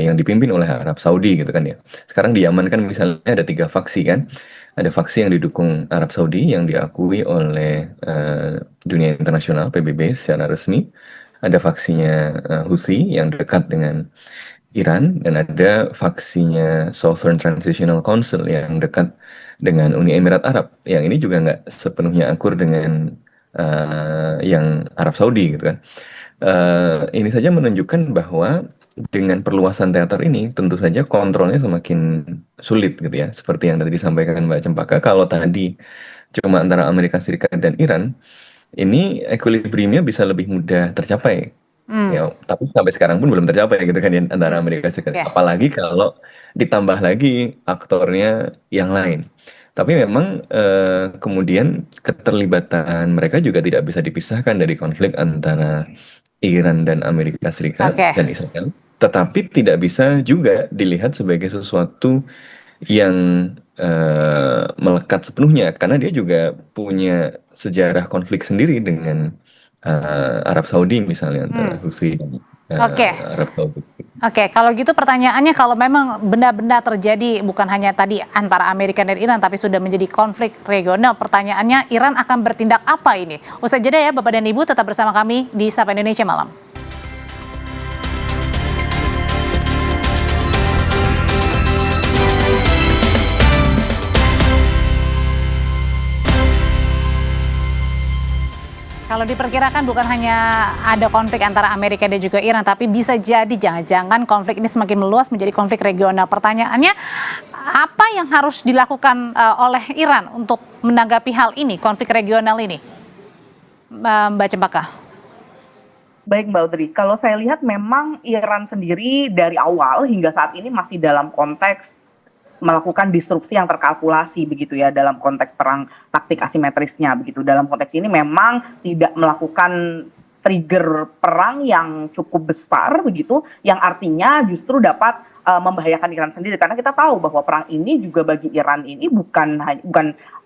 yang dipimpin oleh Arab Saudi gitu kan ya. Sekarang di Yaman kan misalnya ada 3 faksi kan. Ada faksi yang didukung Arab Saudi yang diakui oleh dunia internasional PBB secara resmi. Ada faksinya Houthi yang dekat dengan Iran, dan ada faksinya Southern Transitional Council yang dekat dengan Uni Emirat Arab. Yang ini juga nggak sepenuhnya akur dengan yang Arab Saudi gitu kan. Ini saja menunjukkan bahwa dengan perluasan teater ini tentu saja kontrolnya semakin sulit gitu ya. Seperti yang tadi disampaikan Mbak Cempaka, kalau tadi cuma antara Amerika Serikat dan Iran, ini equilibriumnya bisa lebih mudah tercapai. Ya, tapi sampai sekarang pun belum tercapai gitu kan ya, antara Amerika Serikat. Apalagi kalau ditambah lagi aktornya yang lain. Tapi memang kemudian keterlibatan mereka juga tidak bisa dipisahkan dari konflik antara Iran dan Amerika Serikat dan Israel. Tetapi tidak bisa juga dilihat sebagai sesuatu yang melekat sepenuhnya, karena dia juga punya sejarah konflik sendiri dengan Arab Saudi misalnya, antara Houthi dan Arab Saudi. Oke, kalau gitu pertanyaannya, kalau memang benar-benar terjadi bukan hanya tadi antara Amerika dan Iran, tapi sudah menjadi konflik regional, pertanyaannya Iran akan bertindak apa ini? Usai jeda ya Bapak dan Ibu, tetap bersama kami di Sapa Indonesia Malam. Kalau diperkirakan bukan hanya ada konflik antara Amerika dan juga Iran, tapi bisa jadi jangan-jangan konflik ini semakin meluas menjadi konflik regional. Pertanyaannya, apa yang harus dilakukan oleh Iran untuk menanggapi hal ini, konflik regional ini? Mbak Cempaka. Baik Mbak Audrey, kalau saya lihat memang Iran sendiri dari awal hingga saat ini masih dalam konteks melakukan disrupsi yang terkalkulasi begitu ya, dalam konteks perang taktik asimetrisnya begitu. Dalam konteks ini memang tidak melakukan trigger perang yang cukup besar begitu, yang artinya justru dapat membahayakan Iran sendiri, karena kita tahu bahwa perang ini juga bagi Iran ini bukan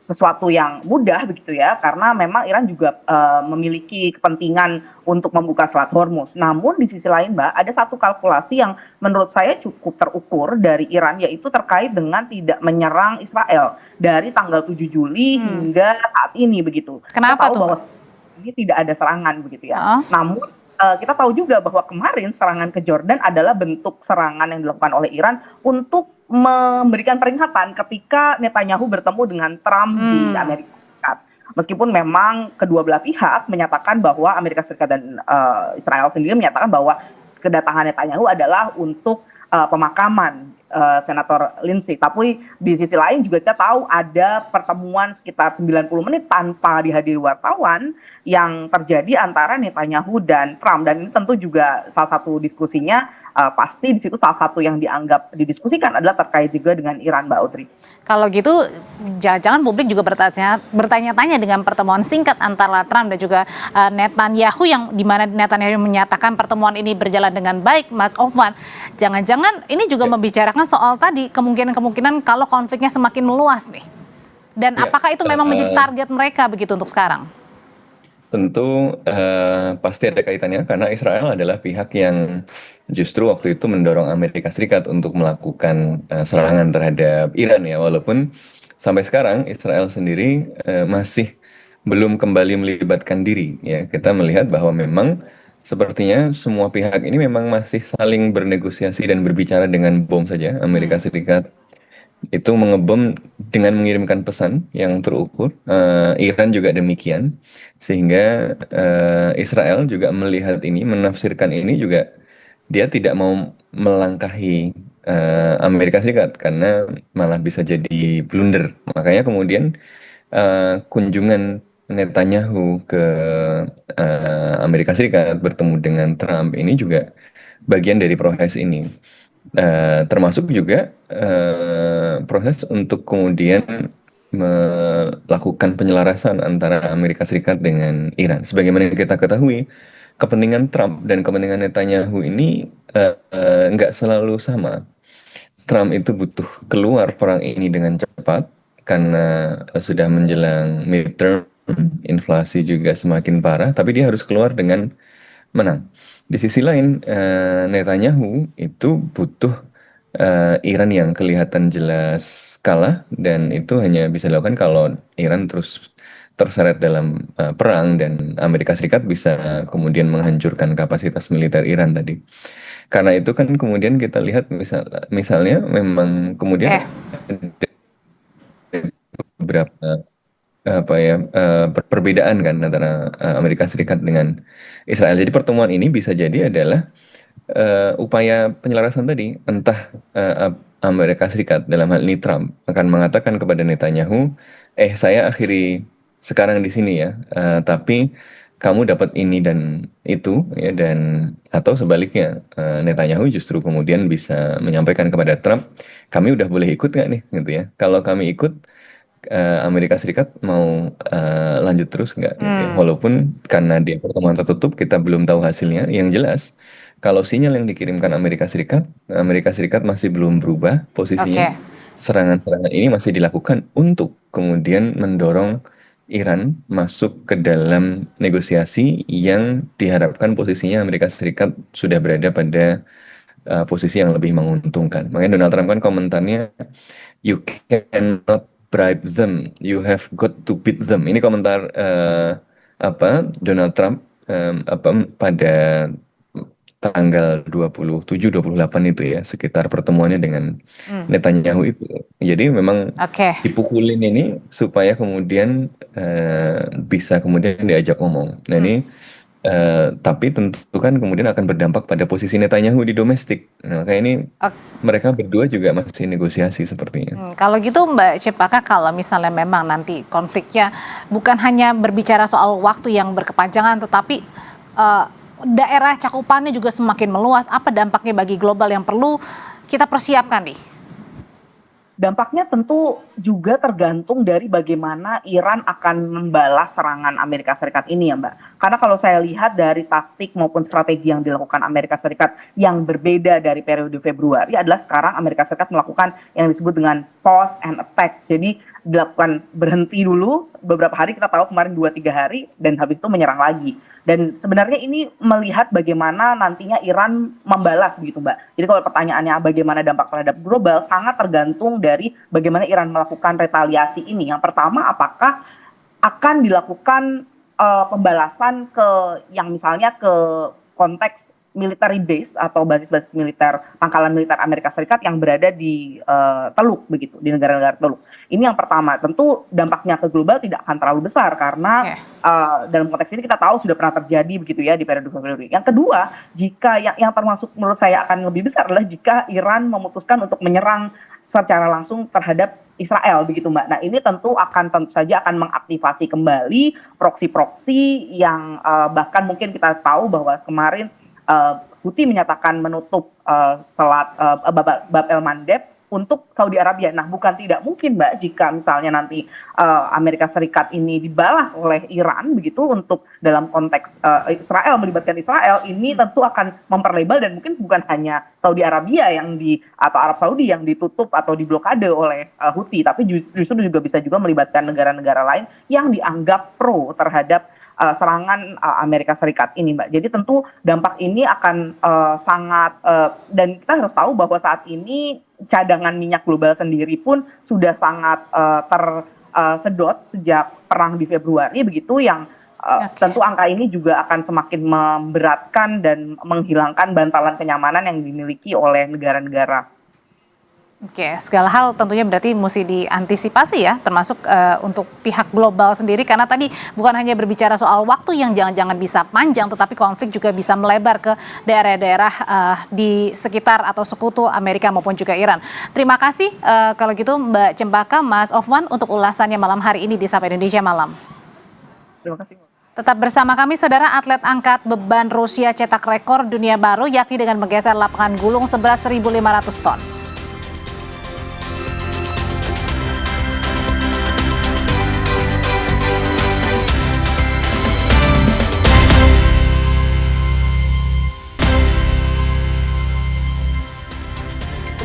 sesuatu yang mudah begitu ya, karena memang Iran juga memiliki kepentingan untuk membuka Selat Hormuz. Namun di sisi lain Mbak, ada satu kalkulasi yang menurut saya cukup terukur dari Iran, yaitu terkait dengan tidak menyerang Israel dari tanggal 7 Juli hingga saat ini begitu. Kenapa tuh? Bahwa ini tidak ada serangan begitu ya. Namun kita tahu juga bahwa kemarin serangan ke Jordan adalah bentuk serangan yang dilakukan oleh Iran untuk memberikan peringatan ketika Netanyahu bertemu dengan Trump di Amerika Serikat. Meskipun memang kedua belah pihak menyatakan bahwa Amerika Serikat dan Israel sendiri menyatakan bahwa kedatangan Netanyahu adalah untuk pemakaman Senator Lindsey. Tapi di sisi lain juga kita tahu ada pertemuan sekitar 90 menit tanpa dihadiri wartawan yang terjadi antara Netanyahu dan Trump, dan ini tentu juga salah satu diskusinya pasti di situ salah satu yang dianggap didiskusikan adalah terkait juga dengan Iran, Mbak Audrey. Kalau gitu jangan-jangan publik juga bertanya-tanya dengan pertemuan singkat antara Trump dan juga Netanyahu, yang dimana Netanyahu menyatakan pertemuan ini berjalan dengan baik, Mas Ofwan. Jangan-jangan ini juga membicarakan soal tadi kemungkinan kalau konfliknya semakin meluas nih. Dan apakah itu memang menjadi target mereka begitu untuk sekarang? Tentu pasti ada kaitannya, karena Israel adalah pihak yang justru waktu itu mendorong Amerika Serikat untuk melakukan serangan terhadap Iran ya, walaupun sampai sekarang Israel sendiri masih belum kembali melibatkan diri ya. Kita melihat bahwa memang sepertinya semua pihak ini memang masih saling bernegosiasi dan berbicara dengan bom saja. Amerika Serikat itu mengebom dengan mengirimkan pesan yang terukur. Iran juga demikian, sehingga Israel juga melihat ini, menafsirkan ini juga dia tidak mau melangkahi Amerika Serikat karena malah bisa jadi blunder. Makanya kemudian kunjungan Netanyahu ke Amerika Serikat bertemu dengan Trump ini juga bagian dari proses ini. Termasuk juga proses untuk kemudian melakukan penyelarasan antara Amerika Serikat dengan Iran. Sebagaimana kita ketahui, kepentingan Trump dan kepentingan Netanyahu ini nggak selalu sama. Trump itu butuh keluar perang ini dengan cepat karena sudah menjelang midterm, inflasi juga semakin parah, tapi dia harus keluar dengan menang. Di sisi lain, Netanyahu itu butuh Iran yang kelihatan jelas kalah, dan itu hanya bisa dilakukan kalau Iran terus terseret dalam perang dan Amerika Serikat bisa kemudian menghancurkan kapasitas militer Iran tadi. Karena itu kan kemudian kita lihat misalnya memang kemudian beberapa perbedaan kan antara Amerika Serikat dengan Israel. Jadi pertemuan ini bisa jadi adalah upaya penyelarasan tadi, entah Amerika Serikat dalam hal ini Trump akan mengatakan kepada Netanyahu, saya akhiri sekarang di sini ya, tapi kamu dapat ini dan itu ya, dan atau sebaliknya Netanyahu justru kemudian bisa menyampaikan kepada Trump, kami udah boleh ikut nggak nih gitu ya, kalau kami ikut Amerika Serikat mau lanjut terus nggak gitu ya? Walaupun karena dia pertemuan tertutup kita belum tahu hasilnya. Yang jelas kalau sinyal yang dikirimkan Amerika Serikat masih belum berubah posisinya. Serangan-serangan ini masih dilakukan untuk kemudian mendorong Iran masuk ke dalam negosiasi yang diharapkan posisinya Amerika Serikat sudah berada pada posisi yang lebih menguntungkan. Makanya Donald Trump kan komentarnya, you cannot bribe them, you have got to beat them. Ini komentar Donald Trump pada tanggal 27-28 itu ya, sekitar pertemuannya dengan Netanyahu itu. Jadi memang dipukulin ini supaya kemudian bisa kemudian diajak ngomong. Nah ini tapi tentu kan kemudian akan berdampak pada posisi Netanyahu di domestik. Nah, kayak ini mereka berdua juga masih negosiasi sepertinya. Kalau gitu Mbak Cempaka, kalau misalnya memang nanti konfliknya bukan hanya berbicara soal waktu yang berkepanjangan, tetapi daerah cakupannya juga semakin meluas, apa dampaknya bagi global yang perlu kita persiapkan nih? Dampaknya tentu juga tergantung dari bagaimana Iran akan membalas serangan Amerika Serikat ini ya Mbak. Karena kalau saya lihat dari taktik maupun strategi yang dilakukan Amerika Serikat yang berbeda dari periode Februari adalah sekarang Amerika Serikat melakukan yang disebut dengan pause and attack. Jadi dilakukan berhenti dulu beberapa hari, kita tahu kemarin 2-3 hari, dan habis itu menyerang lagi. Dan sebenarnya ini melihat bagaimana nantinya Iran membalas begitu Mbak. Jadi kalau pertanyaannya bagaimana dampak terhadap global, sangat tergantung dari bagaimana Iran melakukan retaliasi ini. Yang pertama, apakah akan dilakukan pembalasan ke yang misalnya ke konteks military base atau basis-basis militer, pangkalan militer Amerika Serikat yang berada di Teluk begitu, di negara-negara Teluk. Ini yang pertama, tentu dampaknya ke global tidak akan terlalu besar karena dalam konteks ini kita tahu sudah pernah terjadi begitu ya di periode Februari. Yang kedua, jika yang termasuk menurut saya akan lebih besar adalah jika Iran memutuskan untuk menyerang secara langsung terhadap Israel begitu Mbak. Nah ini tentu saja akan mengaktifasi kembali proksi-proksi yang bahkan mungkin kita tahu bahwa kemarin Houthi menyatakan menutup selat Bab el Mandeb untuk Saudi Arabia. Nah, bukan tidak mungkin, Mbak, jika misalnya nanti Amerika Serikat ini dibalas oleh Iran begitu untuk dalam konteks Israel, melibatkan Israel, ini tentu akan memperlebar dan mungkin bukan hanya Saudi Arabia atau Arab Saudi yang ditutup atau diblokade oleh Houthi, tapi justru juga bisa juga melibatkan negara-negara lain yang dianggap pro terhadap serangan Amerika Serikat ini, Mbak. Jadi tentu dampak ini akan sangat dan kita harus tahu bahwa saat ini cadangan minyak global sendiri pun sudah sangat tersedot sejak perang di Februari begitu, yang tentu angka ini juga akan semakin memberatkan dan menghilangkan bantalan kenyamanan yang dimiliki oleh negara-negara Oke, segala hal tentunya berarti mesti diantisipasi ya, termasuk untuk pihak global sendiri, karena tadi bukan hanya berbicara soal waktu yang jangan-jangan bisa panjang, tetapi konflik juga bisa melebar ke daerah-daerah di sekitar atau sekutu Amerika maupun juga Iran. Terima kasih kalau gitu Mbak Cempaka, Mas Ofwan untuk ulasannya malam hari ini di Sapa Indonesia Malam. Terima kasih. Tetap bersama kami, saudara. Atlet angkat beban Rusia cetak rekor dunia baru, yakni dengan menggeser lapangan gulung seberat 1.500 ton.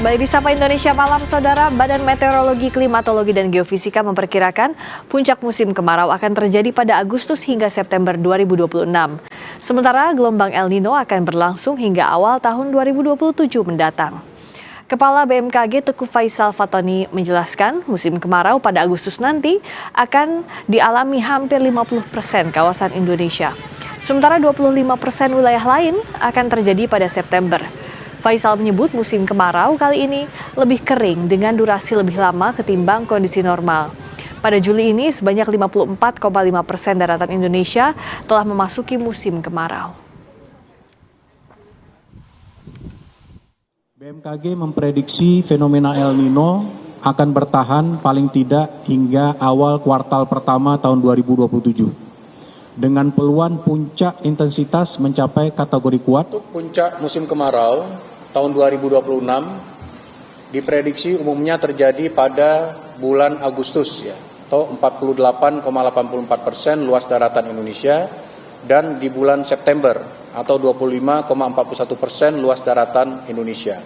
Kembali di Sapa Indonesia Malam, saudara. Badan Meteorologi, Klimatologi, dan Geofisika memperkirakan puncak musim kemarau akan terjadi pada Agustus hingga September 2026. Sementara gelombang El Nino akan berlangsung hingga awal tahun 2027 mendatang. Kepala BMKG Teguh Faisal Fatoni menjelaskan musim kemarau pada Agustus nanti akan dialami hampir 50% kawasan Indonesia. Sementara 25% wilayah lain akan terjadi pada September. Faisal menyebut musim kemarau kali ini lebih kering dengan durasi lebih lama ketimbang kondisi normal. Pada Juli ini sebanyak 54,5% daratan Indonesia telah memasuki musim kemarau. BMKG memprediksi fenomena El Nino akan bertahan paling tidak hingga awal kuartal pertama tahun 2027. Dengan peluang puncak intensitas mencapai kategori kuat. Untuk puncak musim kemarau tahun 2026 diprediksi umumnya terjadi pada bulan Agustus ya, atau 48,84% luas daratan Indonesia, dan di bulan September atau 25,41% luas daratan Indonesia.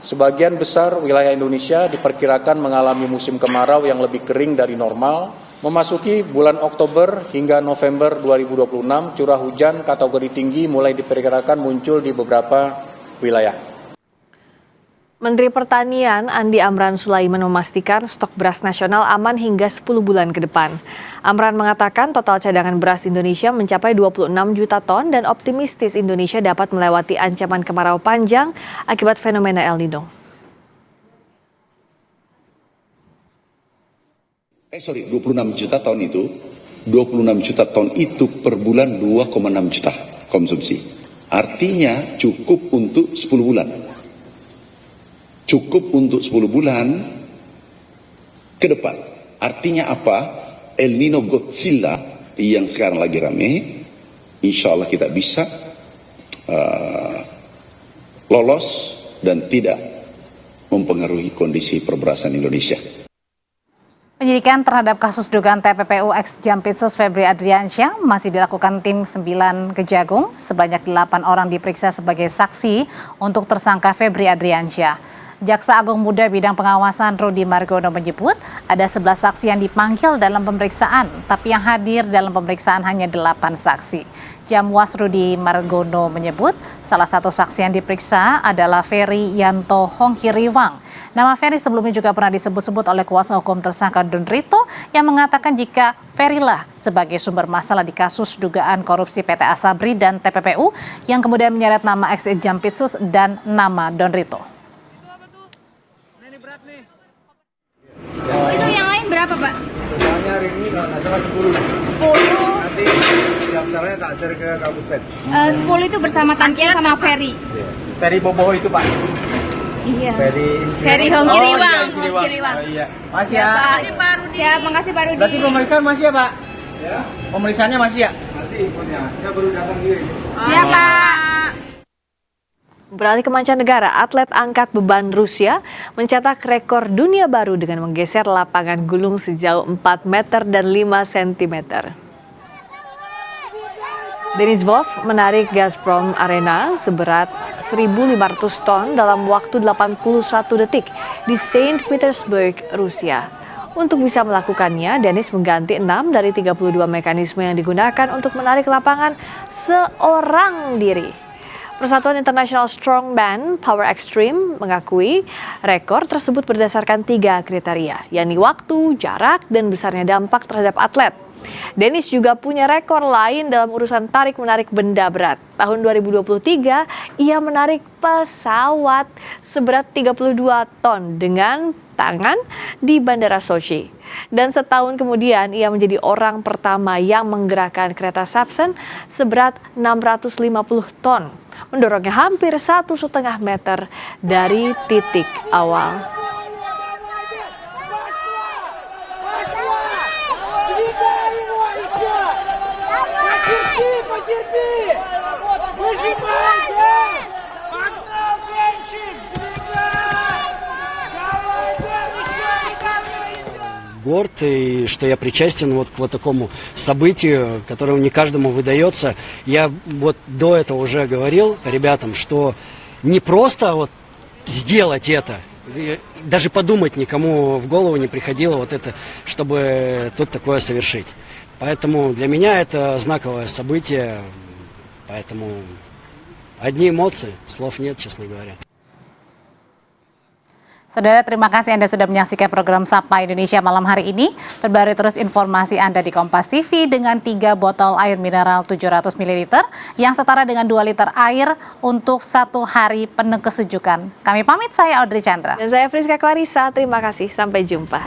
Sebagian besar wilayah Indonesia diperkirakan mengalami musim kemarau yang lebih kering dari normal. Memasuki bulan Oktober hingga November 2026, curah hujan kategori tinggi mulai diperkirakan muncul di beberapa wilayah. Menteri Pertanian Andi Amran Sulaiman memastikan stok beras nasional aman hingga 10 bulan ke depan. Amran mengatakan total cadangan beras Indonesia mencapai 26 juta ton dan optimistis Indonesia dapat melewati ancaman kemarau panjang akibat fenomena El Nino. 26 juta ton itu, 26 juta ton itu per bulan 2,6 juta konsumsi. Artinya cukup untuk 10 bulan. Cukup untuk 10 bulan ke depan. Artinya apa? El Nino Godzilla yang sekarang lagi rame, insya Allah kita bisa lolos dan tidak mempengaruhi kondisi perberasan Indonesia. Penyidikan terhadap kasus dugaan TPPU ex Jampitsus Febri Adriansyah masih dilakukan tim 9 Kejagung. Sebanyak 8 orang diperiksa sebagai saksi untuk tersangka Febri Adriansyah. Jaksa Agung Muda Bidang Pengawasan Rudy Margono menyebut ada 11 saksi yang dipanggil dalam pemeriksaan, tapi yang hadir dalam pemeriksaan hanya 8 saksi. Jamwas Rudy Margono menyebut salah satu saksi yang diperiksa adalah Ferry Yanto Hongkiriwang. Nama Ferry sebelumnya juga pernah disebut-sebut oleh kuasa hukum tersangka Donrito yang mengatakan jika Ferry lah sebagai sumber masalah di kasus dugaan korupsi PT Asabri dan TPPU yang kemudian menyeret nama ex Jampitsus dan nama Donrito. Itu yang lain berapa, Pak? Soalnya hari ini kalau nggak salah 10. 10. Nanti daftarnya tak share ke Kak Buspen. 10 itu bersama Tantia sama Ferry. Ferry Boboho itu, Pak. Iya. Ferry Hongkiriwang. Oh iya. Masih ya. Makasih Pak Rudi. Siap, makasih Pak Rudi. Berarti pemeriksaan masih ya, Pak? Ya. Pemeriksaannya masih ya? Masih infonya. Saya baru datang diri. Siap, Pak. Beralih ke mancanegara, atlet angkat beban Rusia mencetak rekor dunia baru dengan menggeser lapangan gulung sejauh 4 meter dan 5 cm. Denis Vov menarik Gazprom Arena seberat 1.500 ton dalam waktu 81 detik di Saint Petersburg, Rusia. Untuk bisa melakukannya, Denis mengganti 6 dari 32 mekanisme yang digunakan untuk menarik lapangan seorang diri. Persatuan International Strongman Power Extreme mengakui rekor tersebut berdasarkan 3 kriteria, yakni waktu, jarak, dan besarnya dampak terhadap atlet. Dennis juga punya rekor lain dalam urusan tarik-menarik benda berat. Tahun 2023, ia menarik pesawat seberat 32 ton dengan tangan di Bandara Sochi. Dan setahun kemudian, ia menjadi orang pertama yang menggerakkan kereta Sapsen seberat 650 ton, mendorongnya hampir 1,5 meter dari titik awal. Горд, и что я причастен вот к вот такому событию, которое не каждому выдается. Я вот до этого уже говорил ребятам, что не просто вот сделать это, даже подумать никому в голову не приходило вот это, чтобы тут такое совершить. Поэтому для меня это знаковое событие, поэтому одни эмоции, слов нет, честно говоря. Saudara, terima kasih Anda sudah menyaksikan program Sapa Indonesia malam hari ini. Perbarui terus informasi Anda di Kompas TV dengan 3 botol air mineral 700 ml yang setara dengan 2 liter air untuk 1 hari penuh kesejukan. Kami pamit, saya Audrey Chandra. Dan saya Friska Clarissa, terima kasih. Sampai jumpa.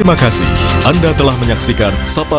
Terima kasih Anda telah menyaksikan Sapa